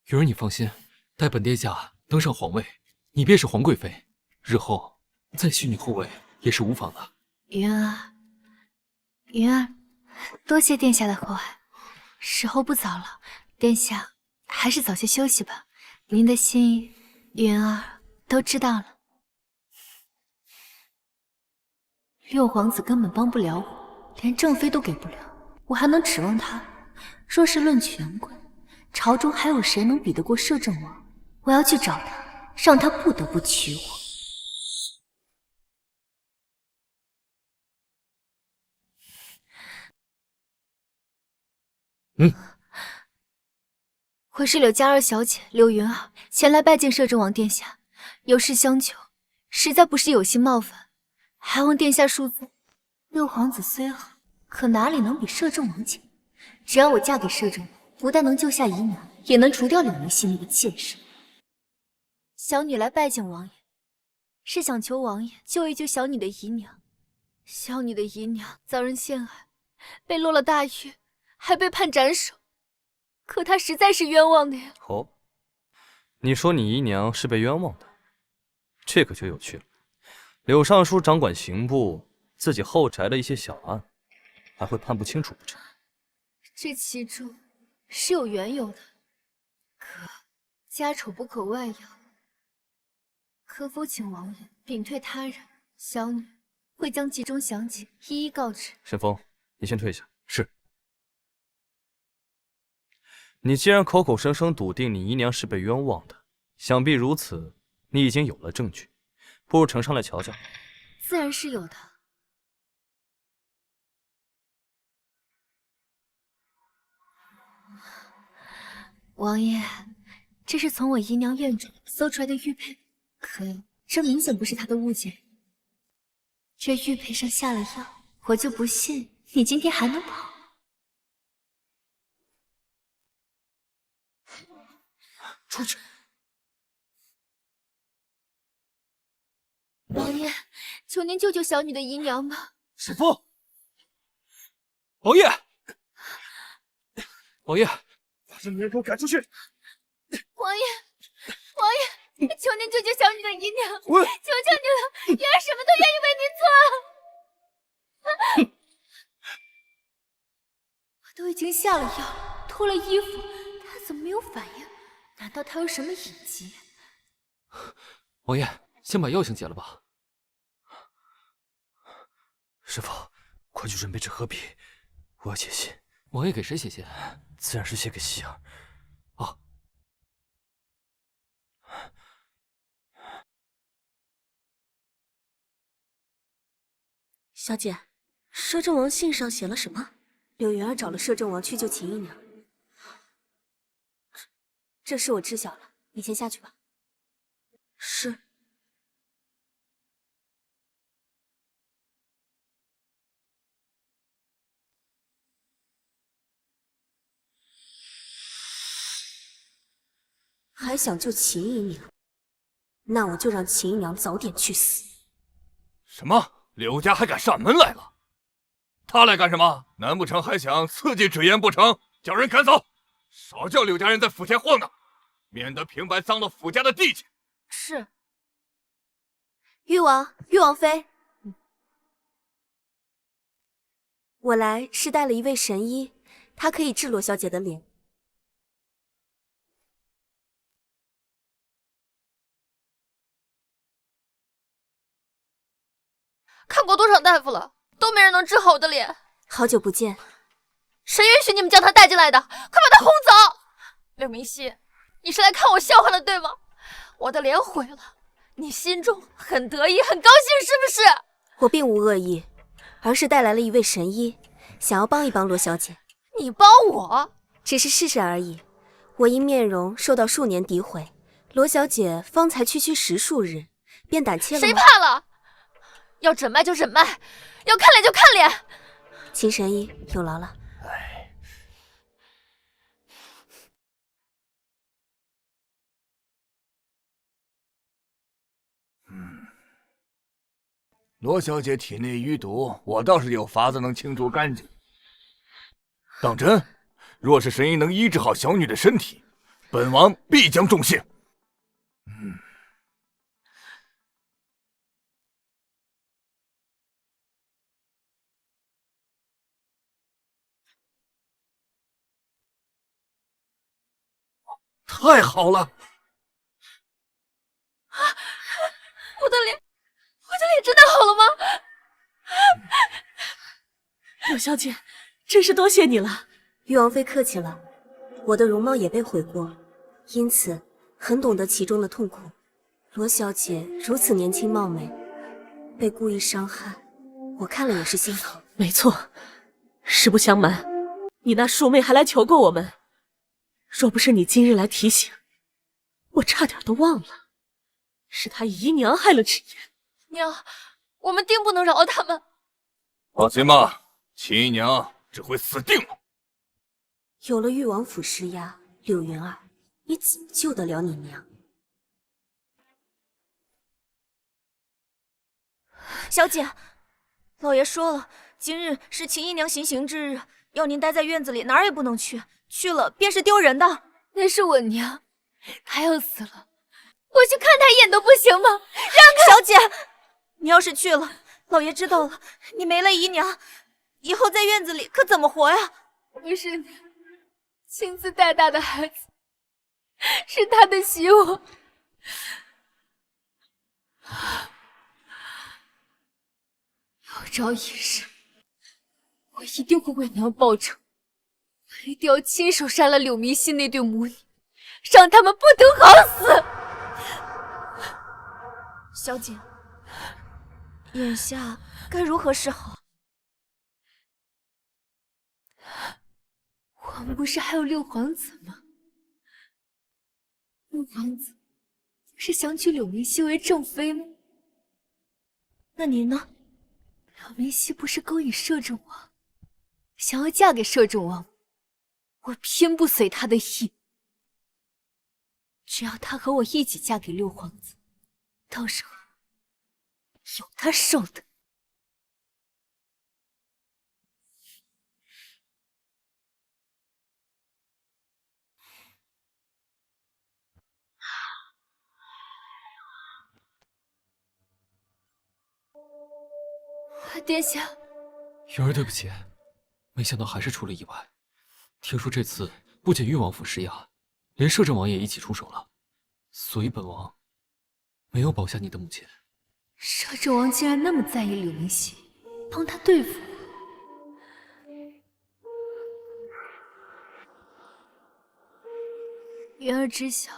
云儿，你放心，待本殿下登上皇位，你便是皇贵妃，日后再许你后位也是无妨的。云儿，多谢殿下的厚爱。时候不早了，殿下还是早些休息吧。您的心意，云儿都知道了。六皇子根本帮不了我，连正妃都给不了，我还能指望他？若是论权贵，朝中还有谁能比得过摄政王？我要去找他，让他不得不娶我。我是柳家二小姐柳云儿，前来拜见摄政王殿下，有事相求，实在不是有心冒犯，还望殿下恕罪。六皇子虽好，可哪里能比摄政王强？只要我嫁给摄政王，不但能救下姨娘，也能除掉柳明熙那个贱人。小女来拜见王爷，是想求王爷救一救小女的姨娘。小女的姨娘遭人陷害，被落了大狱，还被判斩首。可她实在是冤枉的呀！哦，你说你姨娘是被冤枉的，这可就有趣了。柳尚书掌管刑部，自己后宅的一些小案，还会判不清楚不成？这其中是有缘由的，可家丑不可外扬，可否请王爷屏退他人？小女会将其中详情一一告知。沈峰，你先退下。是。你既然口口声声笃定你姨娘是被冤枉的，想必如此，你已经有了证据，不如呈上来瞧瞧。自然是有的。王爷，这是从我姨娘院中搜出来的玉佩，可这明显不是她的物件。这玉佩上下了药，我就不信你今天还能跑。出去！王爷，求您救救小女的姨娘吧！沈峰，王爷，王爷，把这女人给我赶出去！王爷，求您救救小女的姨娘！求求你了，云儿什么都愿意为您做。我都已经下了药，脱了衣服，她怎么没有反应？难道她有什么隐疾？王爷，先把药性解了吧。师傅，快去准备纸和笔，我要写信。王爷给谁写信？自然是写给希儿。哦。小姐，摄政王信上写了什么？柳云儿找了摄政王去救秦姨娘。这事我知晓了，你先下去吧。是。还想救秦姨娘？那我就让秦姨娘早点去死。什么？柳家还敢上门来了？他来干什么？难不成还想刺激纸砚不成？叫人赶走，少叫柳家人在府前晃荡，免得平白脏了府家的地界。是。誉王妃，我来是带了一位神医，他可以治罗小姐的脸。看过多少大夫了，都没人能治好我的脸。好久不见。谁允许你们将他带进来的？快把他轰走！柳明熙，你是来看我笑话的对吗？我的脸毁了，你心中很得意很高兴是不是？我并无恶意，而是带来了一位神医，想要帮一帮罗小姐。你帮我？只是试试而已。我因面容受到数年诋毁，罗小姐方才区10数日，便胆怯了吗？谁怕了？要诊脉就诊脉，要看脸就看脸。秦神医，有劳了。罗小姐体内淤毒，我倒是有法子能清除干净。当真？若是神医能医治好小女的身体，本王必将重谢。太好了！我的脸真的好了吗？柳小姐，真是多谢你了。玉王妃客气了，我的容貌也被毁过，因此很懂得其中的痛苦。罗小姐如此年轻貌美，被故意伤害，我看了也是心疼。没错，实不相瞒，你那庶妹还来求过我们，若不是你今日来提醒，我差点都忘了，是她姨娘害了芷言。娘，我们定不能饶他们。放心吧，秦姨娘只会死定了。有了玉王府施压，柳云儿，你怎么救得了你娘？小姐，老爷说了，今日是秦姨娘行刑之日，要您待在院子里，哪儿也不能去，去了便是丢人的。那是我娘，她要死了，我去看她一眼都不行吗？让开！小姐，你要是去了，老爷知道了，你没了姨娘，以后在院子里可怎么活呀？我是娘亲自带大的孩子，是她的希望。有朝一日，我一定会为娘报仇，我一定要亲手杀了柳明熙那对母女，让他们不得好死。小姐，眼下该如何是好？我们不是还有六皇子吗？六皇子是想娶柳明熙为正妃吗？那您呢？柳明熙不是勾引摄政王，想要嫁给摄政王，我偏不随他的意。只要他和我一起嫁给六皇子，到时候有他受的。殿下，云儿，对不起，没想到还是出了意外。听说这次不仅誉王府施压，连摄政王也一起出手了，所以本王没有保下你的母亲。摄政王竟然那么在意柳明熙，帮他对付我。云儿知晓，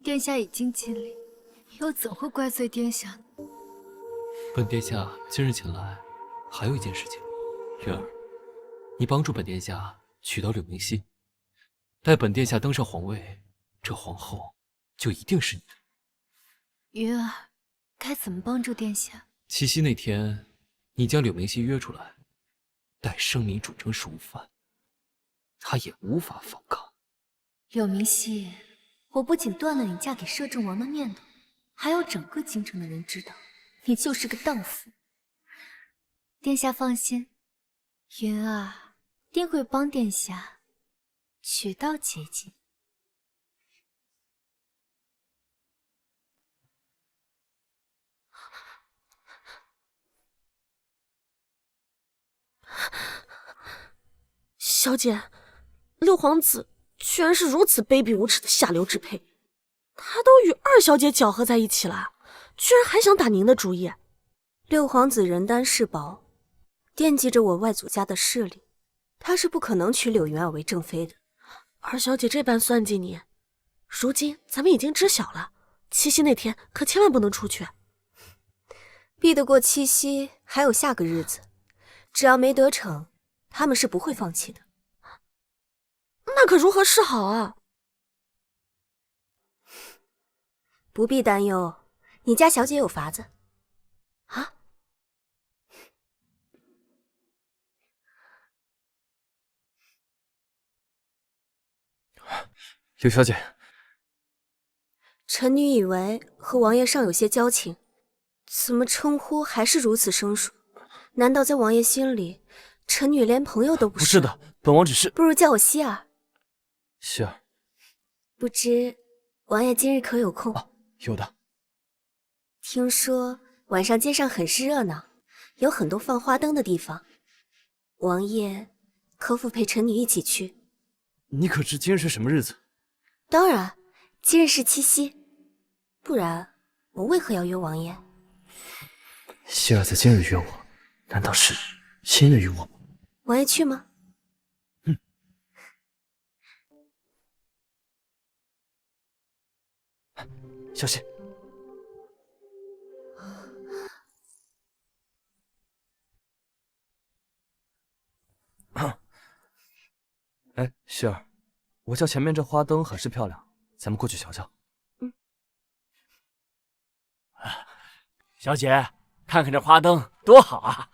殿下已经尽力，又怎会怪罪殿下呢？本殿下今日前来，还有一件事情。云儿，你帮助本殿下娶到柳明熙，待本殿下登上皇位，这皇后就一定是你的。云儿，该怎么帮助殿下？七夕那天，你将柳明熙约出来，待生米煮成熟饭，他也无法反抗。柳明熙，我不仅断了你嫁给摄政王的念头，还要整个京城的人知道你就是个荡妇。殿下放心，云儿定会帮殿下娶到姐姐。小姐，六皇子居然是如此卑鄙无耻的下流之辈，他都与二小姐搅和在一起了，居然还想打您的主意。六皇子人单势薄，惦记着我外祖家的势力，他是不可能娶柳云儿为正妃的。二小姐这般算计你，如今咱们已经知晓了，七夕那天可千万不能出去。避得过七夕，还有下个日子，只要没得逞，他们是不会放弃的。那可如何是好啊？不必担忧，你家小姐有法子。啊？柳小姐，臣女以为和王爷尚有些交情，怎么称呼还是如此生疏？难道在王爷心里，臣女连朋友都不是？不是的，本王只是……不如叫我希儿。希儿，不知王爷今日可有空？有的。听说晚上街上很是热闹，有很多放花灯的地方。王爷可否陪臣女一起去？你可知今日是什么日子？当然，今日是七夕，不然我为何要约王爷？希儿在今日约我，难道是心意于我吗？王爷去吗？小心！哎，希儿，我瞧前面这花灯很是漂亮，咱们过去瞧瞧。小姐，看看这花灯多好啊！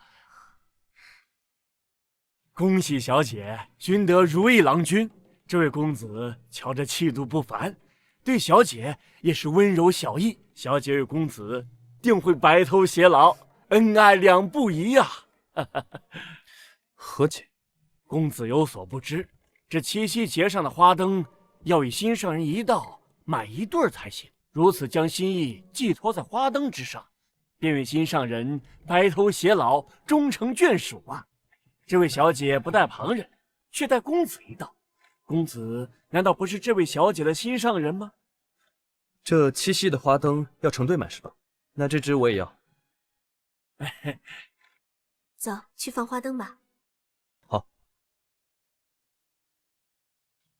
恭喜小姐君得如意郎君，这位公子瞧着气度不凡，对小姐也是温柔小意，小姐与公子定会白头偕老，恩爱两不疑呀！何解？公子有所不知，这七夕节上的花灯要与心上人一道买一对才行，如此将心意寄托在花灯之上，便与心上人白头偕老，终成眷属啊！这位小姐不带旁人，却带公子一道，公子难道不是这位小姐的心上人吗？这七夕的花灯要成对买是吧？那这支我也要。走，去放花灯吧。好，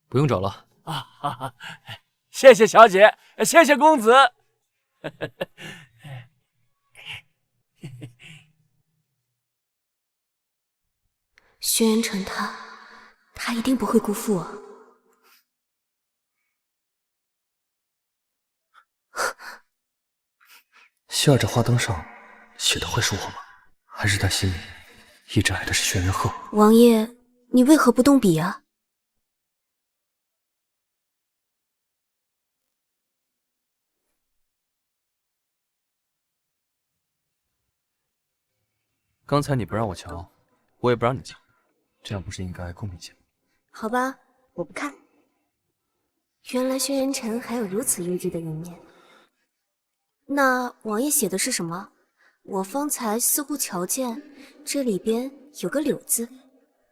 不用找了啊！谢谢小姐，谢谢公子。轩辕城他一定不会辜负我。希儿这花灯上写的会是我吗？还是他心里一直爱的是轩辕鹤？王爷，你为何不动笔啊？刚才你不让我瞧，我也不让你瞧，这样不是应该公平些吗？好吧，我不看。原来轩辕城还有如此优质的一面。那王爷写的是什么？我方才似乎瞧见这里边有个柳字。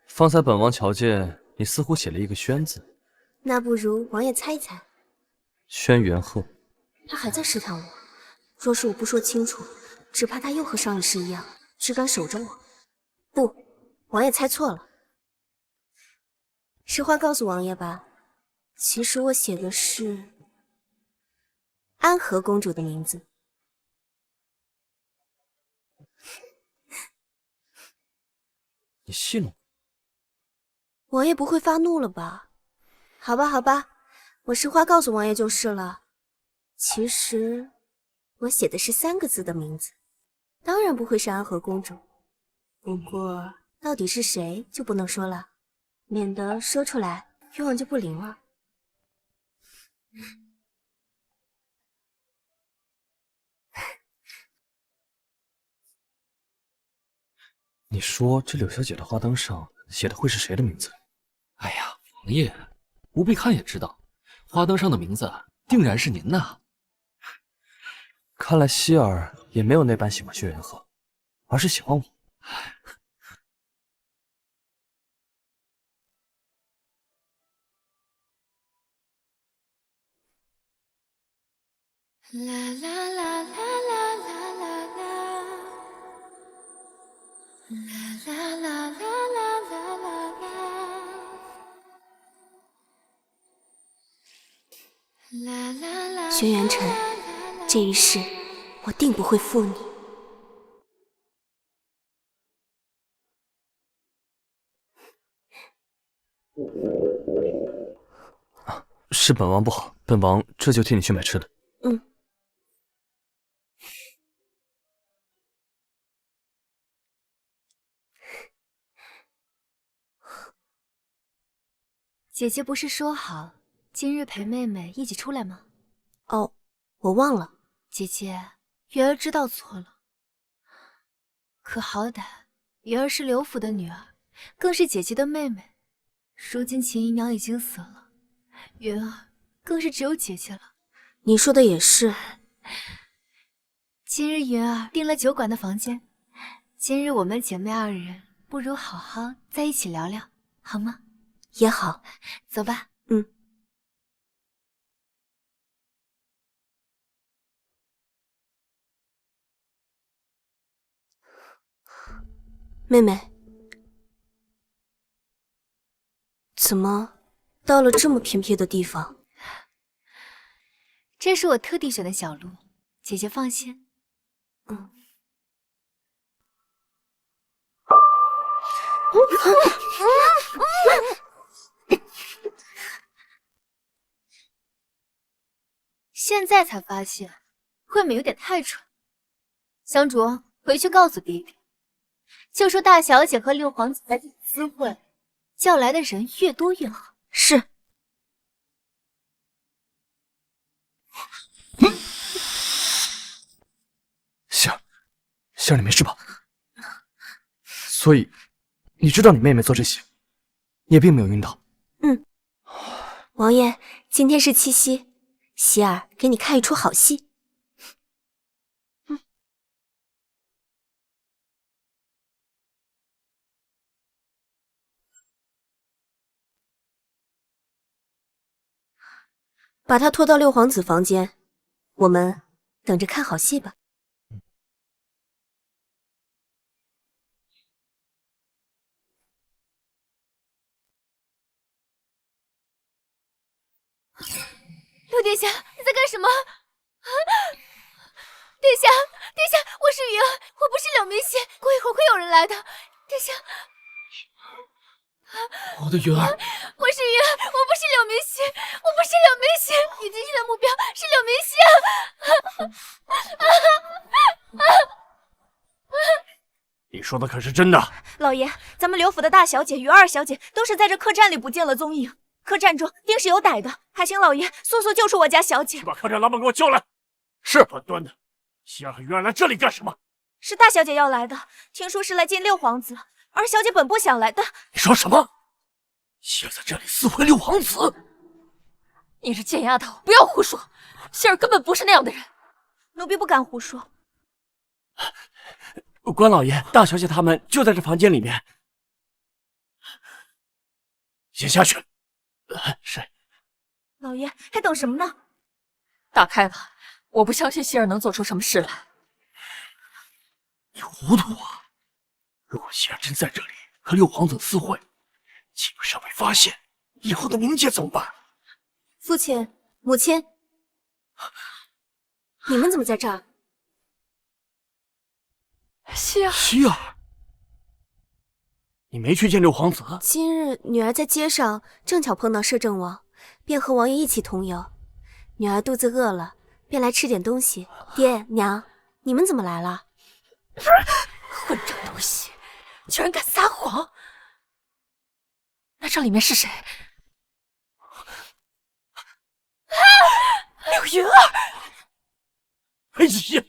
方才本王瞧见你似乎写了一个轩字，那不如王爷猜一猜。轩辕鹤。他还在试探我，若是我不说清楚，只怕他又和上一世一样，只敢守着我。不，王爷猜错了。实话告诉王爷吧，其实我写的是安和公主的名字。你戏弄我？王爷不会发怒了吧？好吧，好吧，我实话告诉王爷就是了。其实我写的是3个字的名字，当然不会是安和公主。不过到底是谁就不能说了，免得说出来愿望就不灵了。你说这柳小姐的花灯上写的会是谁的名字？哎呀，王爷，不必看也知道，花灯上的名字定然是您呐。看来希儿也没有那般喜欢轩辕鹤，而是喜欢我。啦啦啦啦啦啦啦啦啦啦。轩辕晨，这一世我定不会负你。是本王不好，本王这就替你去买吃的。嗯。姐姐不是说好今日陪妹妹一起出来吗？哦，我忘了。姐姐，云儿知道错了。可好歹云儿是刘府的女儿，更是姐姐的妹妹。如今秦姨娘已经死了，云儿更是只有姐姐了。你说的也是。今日云儿订了酒馆的房间，今日我们姐妹二人不如好好在一起聊聊，好吗？也好，走吧。嗯。妹妹，怎么到了这么偏僻的地方？这是我特地选的小路，姐姐放心。嗯。现在才发现，惠美有点太蠢。香竹，回去告诉爹爹，就说大小姐和六皇子来这里私会，叫来的人越多越好。是。希儿，你没事吧？所以，你知道你妹妹做这些，你也并没有晕倒。嗯。王爷，今天是七夕。希儿给你看一出好戏。把他拖到六皇子房间，我们等着看好戏吧。六殿下，你在干什么？殿下，殿下，我是云儿，我不是柳明熙，过一会儿会有人来的。殿下，我的云儿，我是云儿，我不是柳明熙，我不是柳明熙，你今天的目标是柳明熙啊！你说的可是真的？老爷，咱们刘府的大小姐与二小姐都是在这客栈里不见了踪影。客栈中定是有歹的，还请老爷速速救出我家小姐。去把客栈老板给我叫来。是。端端的，希儿和云儿来这里干什么？是大小姐要来的，听说是来见六皇子。二小姐本不想来的。你说什么？希儿在这里私会六皇子？你这贱丫头，不要胡说！希儿根本不是那样的人。奴婢不敢胡说。关老爷，大小姐他们就在这房间里面。先下去。是。老爷，还等什么呢？打开了，我不相信希儿能做出什么事来。你糊涂啊！如果希儿真在这里和六皇子私会，岂不是要被发现？以后的名节怎么办？父亲、母亲，你们怎么在这儿？希儿，希儿，你没去见六皇子？今日女儿在街上正巧碰到摄政王，便和王爷一起同游。女儿肚子饿了，便来吃点东西。爹娘，你们怎么来了？混账东西，居然敢撒谎！那这里面是谁？柳云儿！哎呀，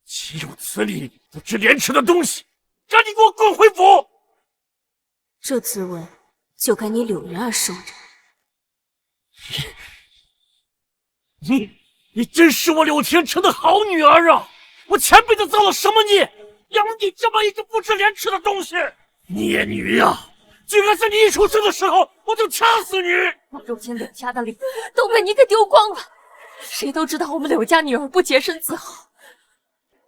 岂有此理！不知廉耻的东西，赶紧给我滚回府！这滋味就该你柳云儿受着。你真是我柳天成的好女儿啊！我前辈子造了什么孽，养你这么一个不知廉耻的东西？孽女呀！居然在你一出生的时候我就掐死你！如今柳家的脸都被你给丢光了，谁都知道我们柳家女儿不洁身自好，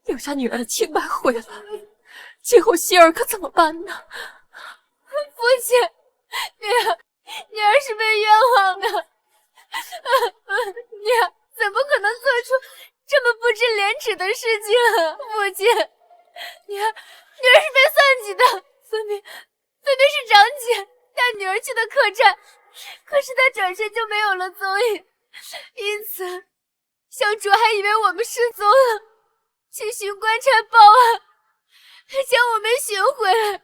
柳家女儿的清白毁了，今后希儿可怎么办呢？父亲，女儿是被冤枉的。女儿怎么可能做出这么不知廉耻的事情啊？父亲，女儿是被算计的，分明是长姐带女儿去的客栈，可是她转身就没有了踪影，因此小主还以为我们失踪了，去寻官差报案，将我们寻回来。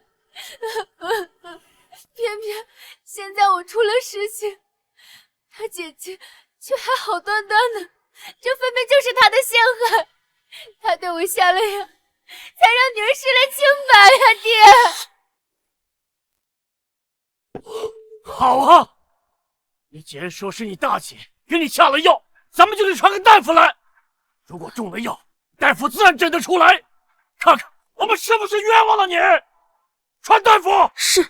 偏偏现在我出了事情，他姐姐却还好端端的，这分明就是他的陷害。他对我下了药，才让女儿失了清白呀，爹！好啊，你既然说是你大姐给你下了药，咱们就得传个大夫来。如果中了药，大夫自然诊得出来，看看我们是不是冤枉了你。传大夫。是。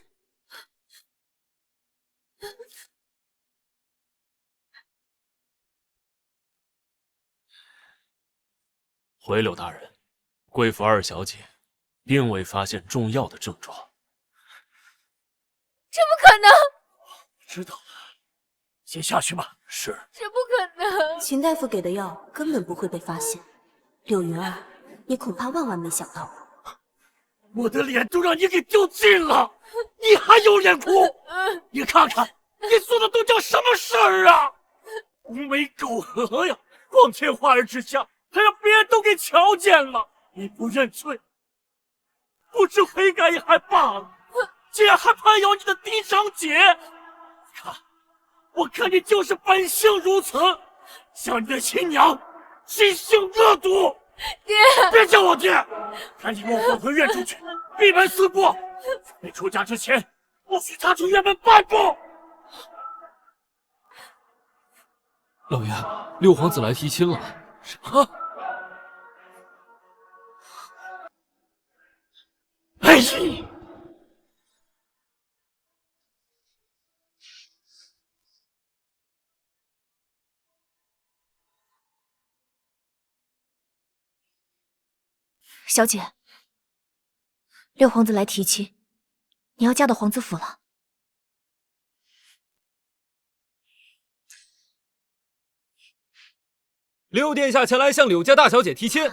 回柳大人，贵府二小姐并未发现中药的症状。这不可能！知道了，先下去吧。是。这不可能！秦大夫给的药根本不会被发现。柳云儿，你恐怕万万没想到。我的脸都让你给丢尽了，你还有脸哭？你看看，你做的都叫什么事儿啊！无眉狗合呀，光天化日之下。还让别人都给瞧见了，你不认罪，不知悔改也还罢了，竟然还攀咬你的嫡长姐！我看你就是本性如此，像你的亲娘，心性恶毒。爹，别叫我爹，赶紧给我滚回院中去，闭门思过。没出家之前，不许踏出院门半步。老爷，六皇子来提亲了。什么？哎呀！小姐，六皇子来提亲，你要嫁到皇子府了。六殿下前来向柳家大小姐提亲，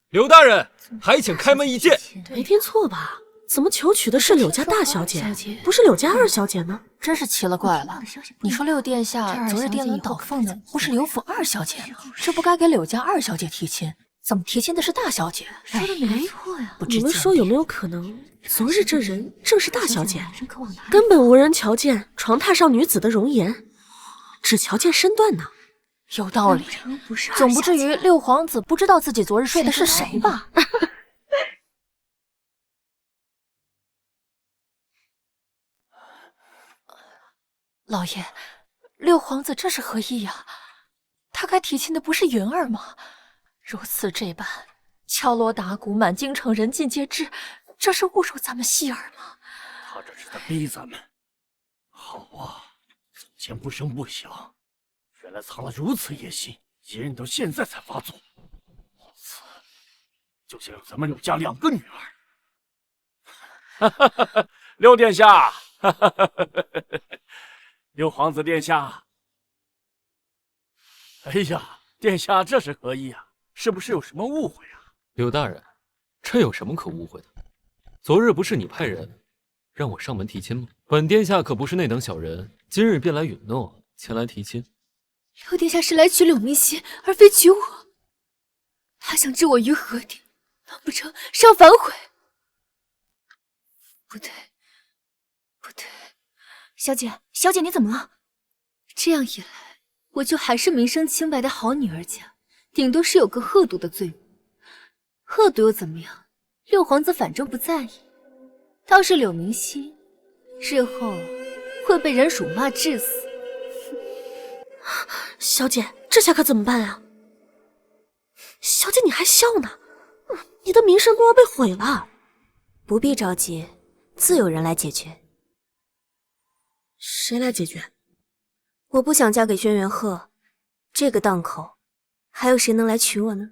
柳大人还请开门一见。没听错吧？怎么求娶的是柳家大小姐，不是柳家二小姐呢？真是奇了怪了。你说六殿下昨日颠鸾倒凤的不是柳府二小姐吗？这不该给柳家二小姐提亲，怎么提亲的是大小姐？说的没错呀。你们说有没有可能，昨日这人正是大小姐？根本无人瞧见床榻上女子的容颜，只瞧见身段呢。有道理，总不至于六皇子不知道自己昨日睡的是谁吧？老爷，六皇子这是何意呀？他该提亲的不是云儿吗？如此这般，敲锣打鼓，满京城人尽皆知，这是侮辱咱们希儿吗？他这是在逼咱们。好啊，从前不声不响，原来藏了如此野心，隐忍到现在才发作。老子就想有咱们柳家2个女儿。六殿下，六皇子殿下。哎呀，殿下这是何意啊？是不是有什么误会啊？柳大人，这有什么可误会的？昨日不是你派人让我上门提亲吗？本殿下可不是那等小人，今日便来允诺前来提亲。六殿下是来娶柳明熙，而非娶我。他想置我于何地？难不成是要反悔？不对，不对，小姐你怎么了？这样一来，我就还是名声清白的好女儿家，顶多是有个恶毒的罪名。恶毒又怎么样？六皇子反正不在意。倒是柳明熙，日后会被人辱骂致死。小姐，这下可怎么办啊？小姐，你还笑呢？你的名声都要被毁了。不必着急，自有人来解决。谁来解决？我不想嫁给轩辕鹤，这个档口，还有谁能来娶我呢？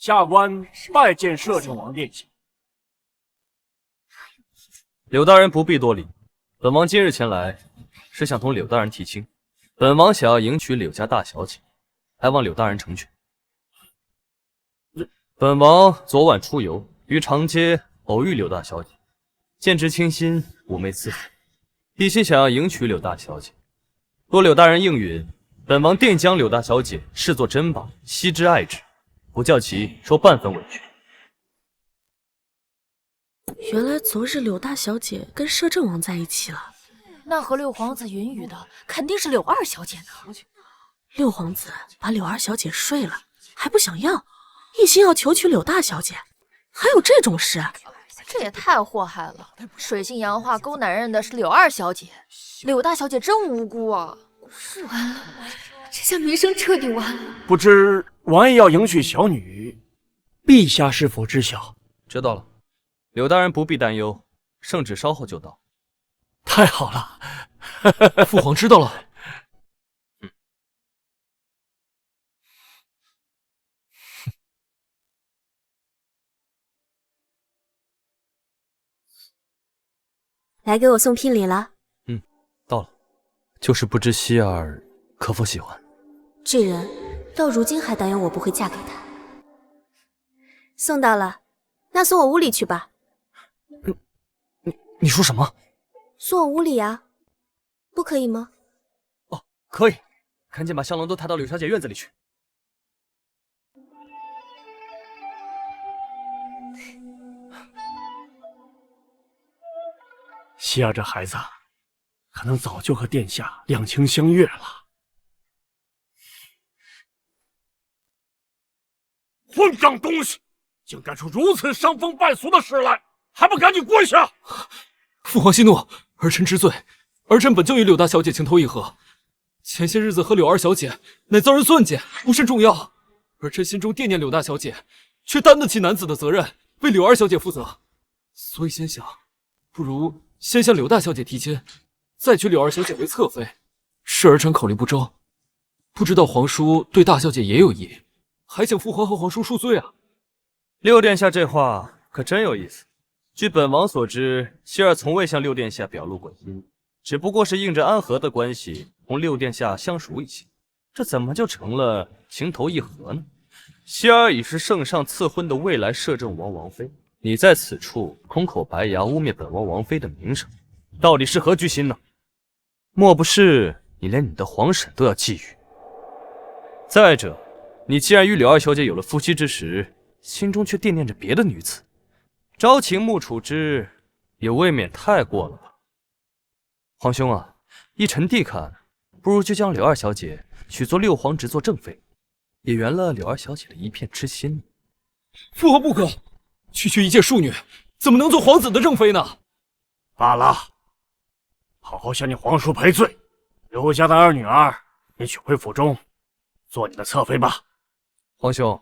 下官拜见摄政王殿下。柳大人不必多礼，本王今日前来是想同柳大人提亲，本王想要迎娶柳家大小姐，还望柳大人成全。本王昨晚出游，于长街偶遇柳大小姐，见之倾心，妩媚赐福，一心想要迎娶柳大小姐。若柳大人应允，本王定将柳大小姐视作珍宝，惜之爱之，不叫其受半分委屈。原来昨日柳大小姐跟摄政王在一起了，那和六皇子云雨的肯定是柳二小姐呢。六皇子把柳二小姐睡了，还不想要，一心要求娶柳大小姐，还有这种事？这也太祸害了！水性杨花勾男人的是柳二小姐，柳大小姐真无辜啊！是完了，这下名声彻底完了。不知王爷要迎娶小女，陛下是否知晓？知道了，柳大人不必担忧，圣旨稍后就到。太好了，父皇知道了。来给我送聘礼了。到了，就是不知希儿可否喜欢。这人到如今还担忧我不会嫁给他。送到了，那送我屋里去吧。你说什么？送我屋里啊，不可以吗？哦，可以，赶紧把香笼都抬到柳小姐院子里去。希儿这孩子，可能早就和殿下两情相悦了。混账东西，竟干出如此伤风败俗的事来，还不赶紧跪下！父皇息怒，儿臣知罪。儿臣本就与柳大小姐情投意合，前些日子和柳二小姐乃遭人算计，不甚重要。儿臣心中惦念柳大小姐，却担得起男子的责任，为柳二小姐负责，所以先想，不如先向柳大小姐提亲，再娶柳二小姐为侧妃。是儿臣考虑不周，不知道皇叔对大小姐也有意，还请父皇和皇叔恕罪啊。六殿下这话可真有意思。据本王所知，希儿从未向六殿下表露过心，只不过是应着安和的关系同六殿下相熟一些，这怎么就成了情投意合呢？希儿已是圣上赐婚的未来摄政王王妃，你在此处空口白牙污蔑本王王妃的名声，到底是何居心呢？莫不是你连你的皇婶都要觊觎？再者，你既然与柳二小姐有了夫妻之实，心中却惦念着别的女子，朝秦暮楚之，也未免太过了吧？皇兄啊，依臣弟看，不如就将柳二小姐许作六皇侄做正妃，也圆了柳二小姐的一片痴心。父皇不可，区区一介庶女，怎么能做皇子的正妃呢？罢了，好好向你皇叔赔罪。柳家的二女儿，你娶回府中，做你的侧妃吧。皇兄，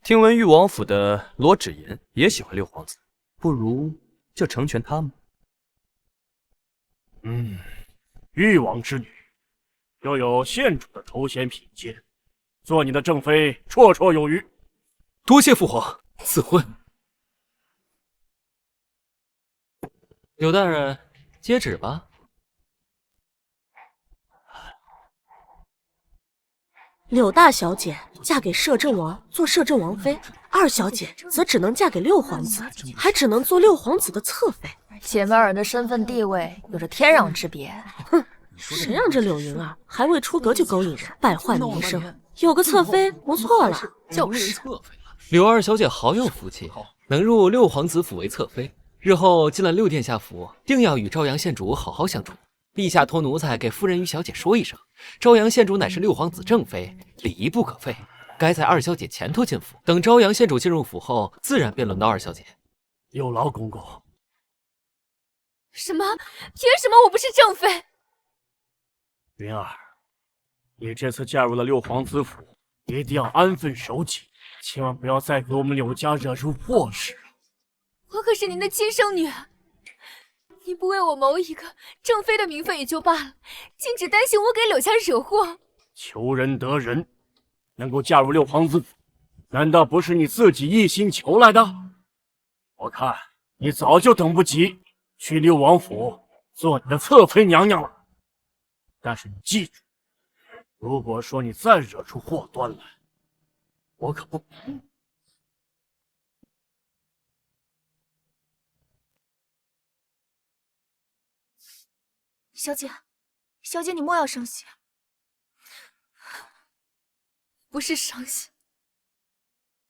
听闻誉王府的罗芷言也喜欢六皇子，不如就成全他们。誉王之女，又有县主的头衔品阶，做你的正妃绰绰有余。多谢父皇赐婚。柳大人，接旨吧。柳大小姐嫁给摄政王做摄政王妃，二小姐则只能嫁给六皇子，还只能做六皇子的侧妃。姐妹儿的身份地位有着天壤之别。哼，谁让这柳云儿还未出阁就勾引人，败坏名声？有个侧妃不错了。就是，柳二小姐好有福气，能入六皇子府为侧妃，日后进了六殿下府，定要与朝阳县主好好相处。陛下托奴才给夫人与小姐说一声，朝阳县主乃是六皇子正妃，礼仪不可废。该在二小姐前头进府，等朝阳县主进入府后，自然便轮到二小姐。有劳公公。什么？凭什么我不是正妃？云儿，你这次嫁入了六皇子府，一定要安分守己，千万不要再给我们柳家惹出祸事。我可是您的亲生女儿，你不为我谋一个正妃的名分也就罢了，竟只担心我给柳家惹祸。求人得人，能够嫁入六皇子府，难道不是你自己一心求来的？我看你早就等不及去六王府做你的侧妃娘娘了。但是你记住，如果说你再惹出祸端来，我可不……小姐，小姐，你莫要伤心。不是伤心，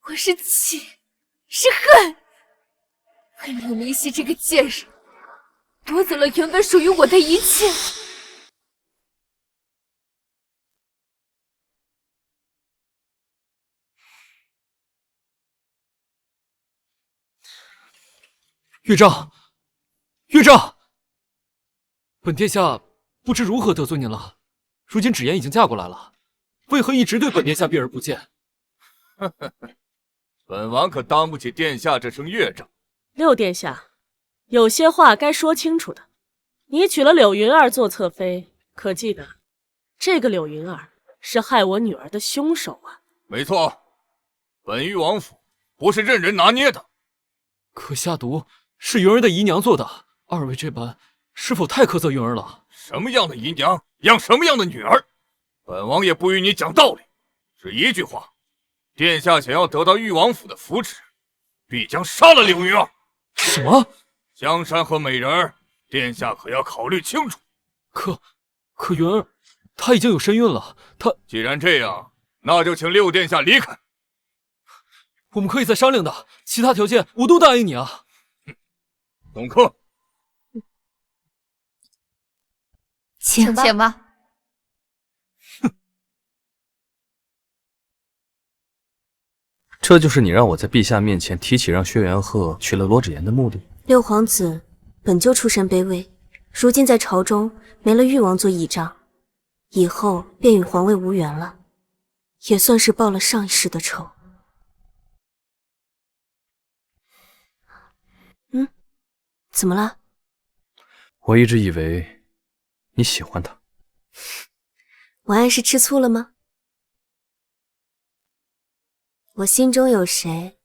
我是气，是恨。恨柳明熙这个贱人，夺走了原本属于我的一切。岳丈，岳丈，本殿下不知如何得罪您了。如今芷言已经嫁过来了，为何一直对本殿下避而不见？本王可当不起殿下这声岳丈。六殿下，有些话该说清楚的。你娶了柳云儿做侧妃，可记得这个柳云儿是害我女儿的凶手啊？没错，本誉王府不是任人拿捏的。可下毒是云儿的姨娘做的，二位这般是否太苛责云儿了？什么样的姨娘养什么样的女儿，本王也不与你讲道理。只一句话，殿下想要得到誉王府的福祉，必将杀了柳云儿。什么？江山和美人儿，殿下可要考虑清楚。可云儿她已经有身孕了，她……既然这样，那就请六殿下离开。我们可以再商量的，其他条件我都答应你啊。董克，请吧。这就是你让我在陛下面前提起让薛元鹤娶了罗芷言的目的。六皇子本就出身卑微，如今在朝中没了誉王做倚仗，以后便与皇位无缘了，也算是报了上一世的仇。怎么了？我一直以为你喜欢他。王爱是吃醋了吗？我心中有谁，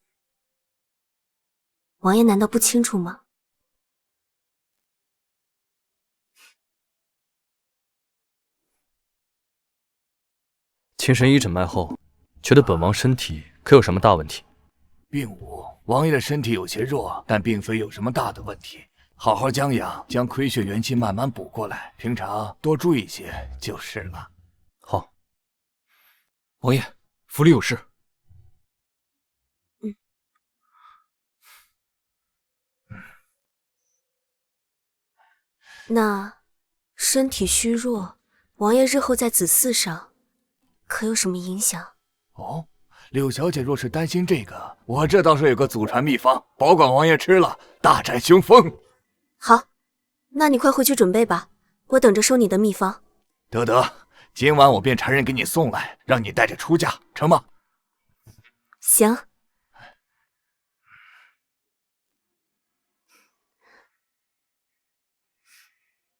王爷难道不清楚吗？秦神医诊脉后，觉得本王身体可有什么大问题？并无，王爷的身体有些弱，但并非有什么大的问题。好好将养，将亏血元气慢慢补过来，平常多注意些就是了。好，王爷，府里有事。那身体虚弱，王爷日后在子嗣上可有什么影响？哦，柳小姐若是担心这个，我这倒是有个祖传秘方，保管王爷吃了大展雄风。好，那你快回去准备吧，我等着收你的秘方。得，今晚我便差人给你送来，让你带着出嫁，成吗？行。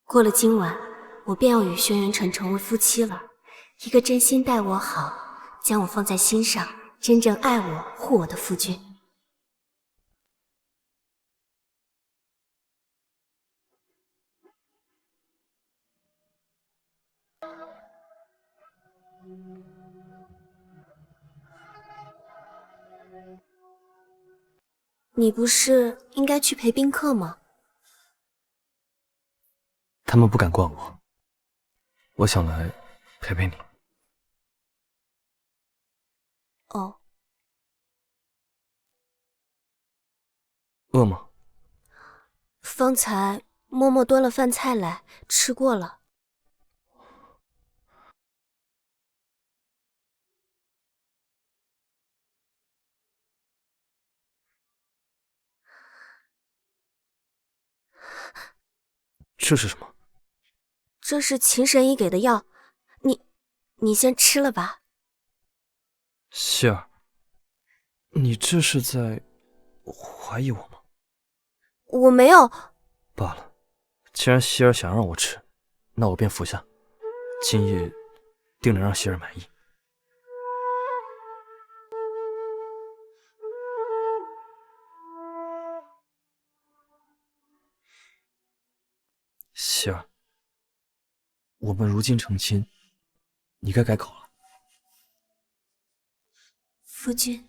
过了今晚，我便要与轩辕晨成为夫妻了。一个真心待我好，将我放在心上，真正爱我、护我的夫君。你不是应该去陪宾客吗？他们不敢惯我，我想来陪陪你。哦，饿吗？方才嬷嬷端了饭菜来，吃过了。这是什么？这是秦神医给的药，你先吃了吧。希儿，你这是在怀疑我吗？我没有。罢了，既然希儿想让我吃，那我便服下。今夜定能让希儿满意。希儿，我们如今成亲，你该改口了。夫君，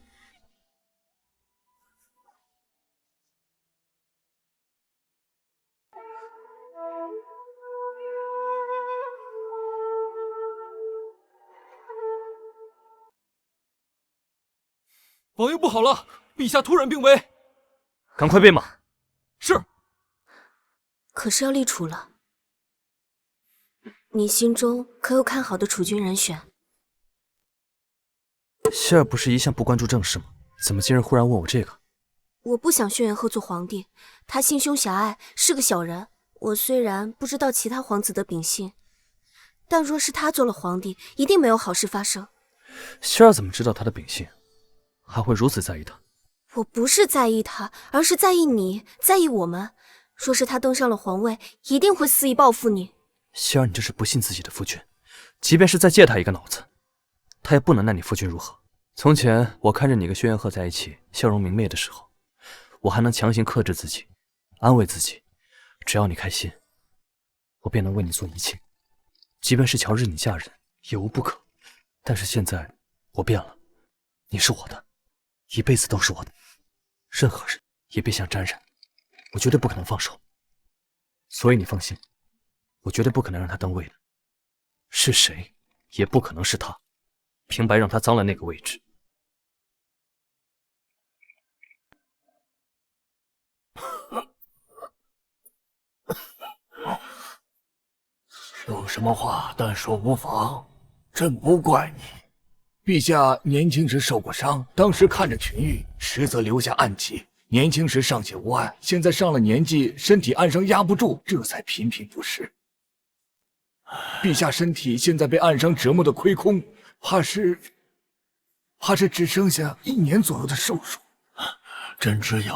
王爷不好了，陛下突然病危，赶快备马。是。可是要立储了，你心中可有看好的储君人选？希儿不是一向不关注政事吗？怎么今日忽然问我这个？我不想轩辕鹤做皇帝，他心胸狭隘，是个小人。我虽然不知道其他皇子的秉性，但若是他做了皇帝，一定没有好事发生。希儿怎么知道他的秉性，还会如此在意他？我不是在意他，而是在意你，在意我们。若是他登上了皇位，一定会肆意报复你。希儿，你这是不信自己的夫君，即便是再借他一个脑子，他也不能奈你夫君如何。从前我看着你跟轩辕鹤在一起，笑容明媚的时候，我还能强行克制自己，安慰自己，只要你开心，我便能为你做一切，即便是乔日你嫁人，也无不可。但是现在我变了，你是我的，一辈子都是我的，任何人也别想沾染，我绝对不可能放手。所以你放心，我绝对不可能让他登位的，是谁也不可能是他，平白让他脏了那个位置。有什么话但说无妨，朕不怪你。陛下年轻时受过伤，当时看着群玉，实则留下暗疾。年轻时尚且无碍，现在上了年纪，身体暗伤压不住，这才频频不适。陛下身体现在被暗伤折磨的亏空，怕是只剩下1年左右的寿数。朕只有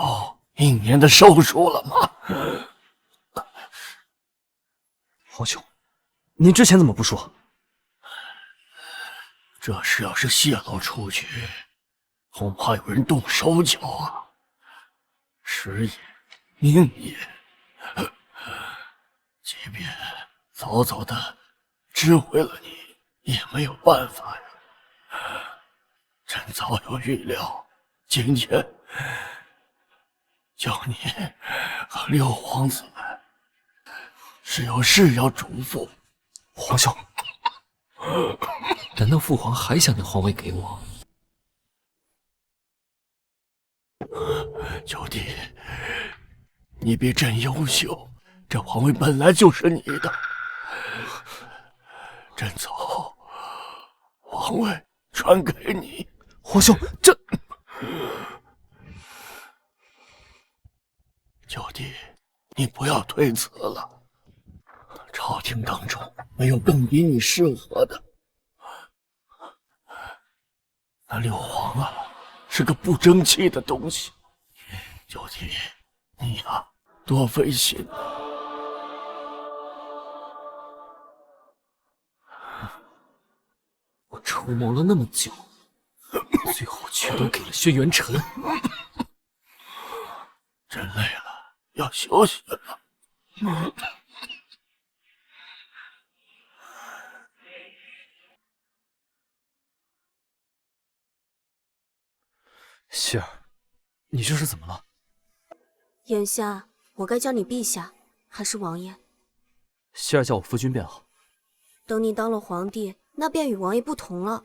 1年的寿数了吗？皇兄，您之前怎么不说？这事要是泄露出去，恐怕有人动手脚啊！时也，命也，即便早早的知会了你，也没有办法呀。朕早有预料，今天叫你和6皇子们是有事要嘱咐。皇兄，难道父皇还想将皇位给我？九弟，你比朕优秀，这皇位本来就是你的。朕走，皇位传给你。皇兄，这……九弟，你不要推辞了。朝廷当中没有更比你适合的。那6皇啊，是个不争气的东西。九弟，你呀，多费心。我筹谋了那么久，最后却都给了轩辕晨。朕累了，要休息了。希儿，你这是怎么了？眼下我该叫你陛下还是王爷？希儿叫我夫君便好。等你当了皇帝，那便与王爷不同了。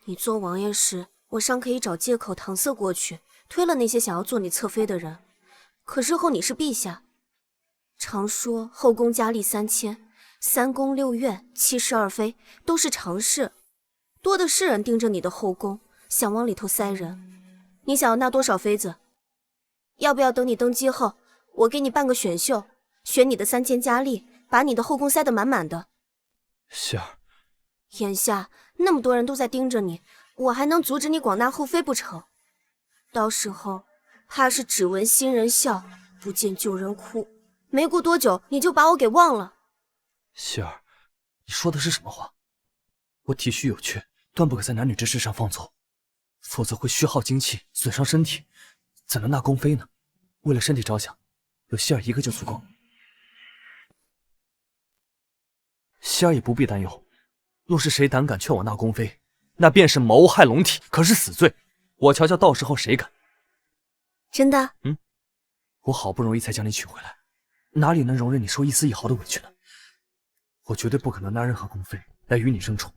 你做王爷时，我尚可以找借口搪塞过去，推了那些想要做你侧妃的人。可日后你是陛下，常说后宫佳丽3000，3宫6院72妃都是常事，多的是人盯着你的后宫，想往里头塞人。你想要纳多少妃子？要不要等你登基后，我给你办个选秀，选你的3000佳丽，把你的后宫塞得满满的？希儿，眼下那么多人都在盯着你，我还能阻止你广纳后妃不成？到时候怕是只闻新人笑，不见旧人哭。没过多久，你就把我给忘了。希儿，你说的是什么话？我体虚有缺，断不可在男女之事上放纵，否则会虚耗精气，损伤身体，怎能纳宫妃呢？为了身体着想，有希儿一个就足够。希儿也不必担忧。若是谁胆敢劝我纳宫妃，那便是谋害龙体，可是死罪。我瞧瞧到时候谁敢。真的？我好不容易才将你娶回来，哪里能容忍你受一丝一毫的委屈呢？我绝对不可能拿任何宫妃来与你争宠，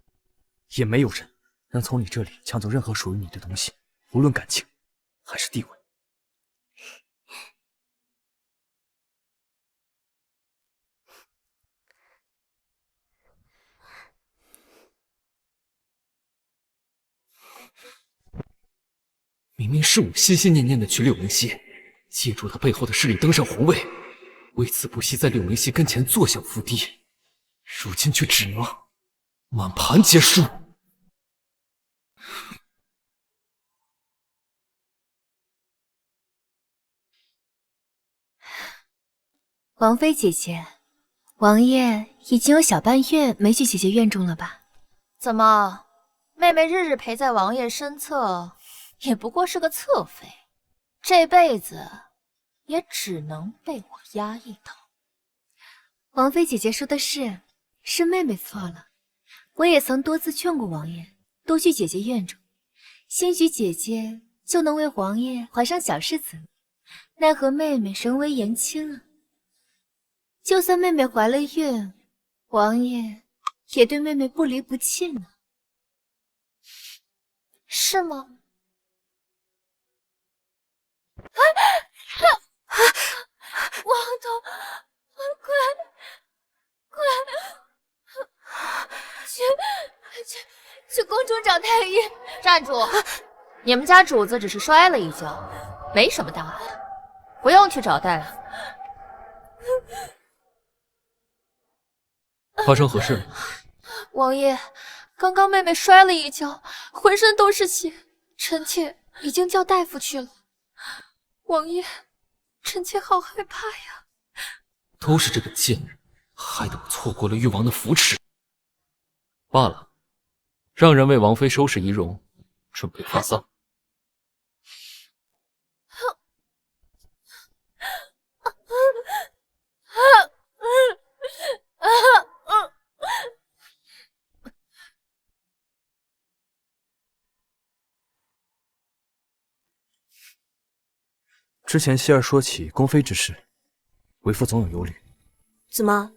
也没有人能从你这里抢走任何属于你的东西，无论感情还是地位。明明是我心心念念的娶柳明熙，借助他背后的势力登上皇位，为此不惜在柳明熙跟前坐享伏低，如今却只能满盘皆输。王妃姐姐，王爷已经有小半月没去姐姐院中了吧？怎么，妹妹日日陪在王爷身侧，也不过是个侧妃，这辈子也只能被我压一头。王妃姐姐说的是妹妹错了。我也曾多次劝过王爷多去姐姐院中，兴许姐姐就能为王爷怀上小世子。奈何妹妹人微言轻啊，就算妹妹怀了孕，王爷也对妹妹不离不弃呢。是吗？王头，快，去宫中找太医！站住！你们家主子只是摔了一跤，没什么大碍的，不用去找大夫。发生何事？王爷，刚刚妹妹摔了一跤，浑身都是血，臣妾已经叫大夫去了。王爷，臣妾好害怕呀！都是这个贱人，害得我错过了誉王的扶持。罢了，让人为王妃收拾仪容，准备发丧。之前希儿说起宫妃之事，为父总有忧虑。怎么，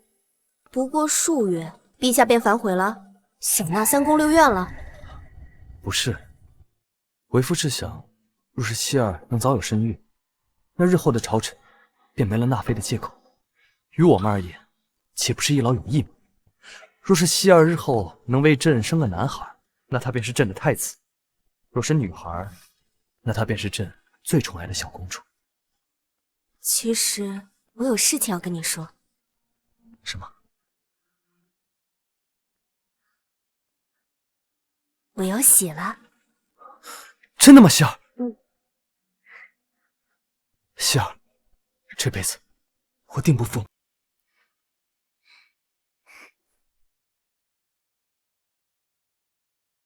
不过数月，陛下便反悔了，想纳3宫6院了？不是，为父是想，若是希儿能早有身孕，那日后的朝臣便没了纳妃的借口。于我们而言，岂不是一劳永逸吗？若是希儿日后能为朕生个男孩，那她便是朕的太子；若是女孩，那她便是朕最宠爱的小公主。其实我有事情要跟你说。什么？我要喜了。真的吗，希儿？希儿，这辈子我定不负你。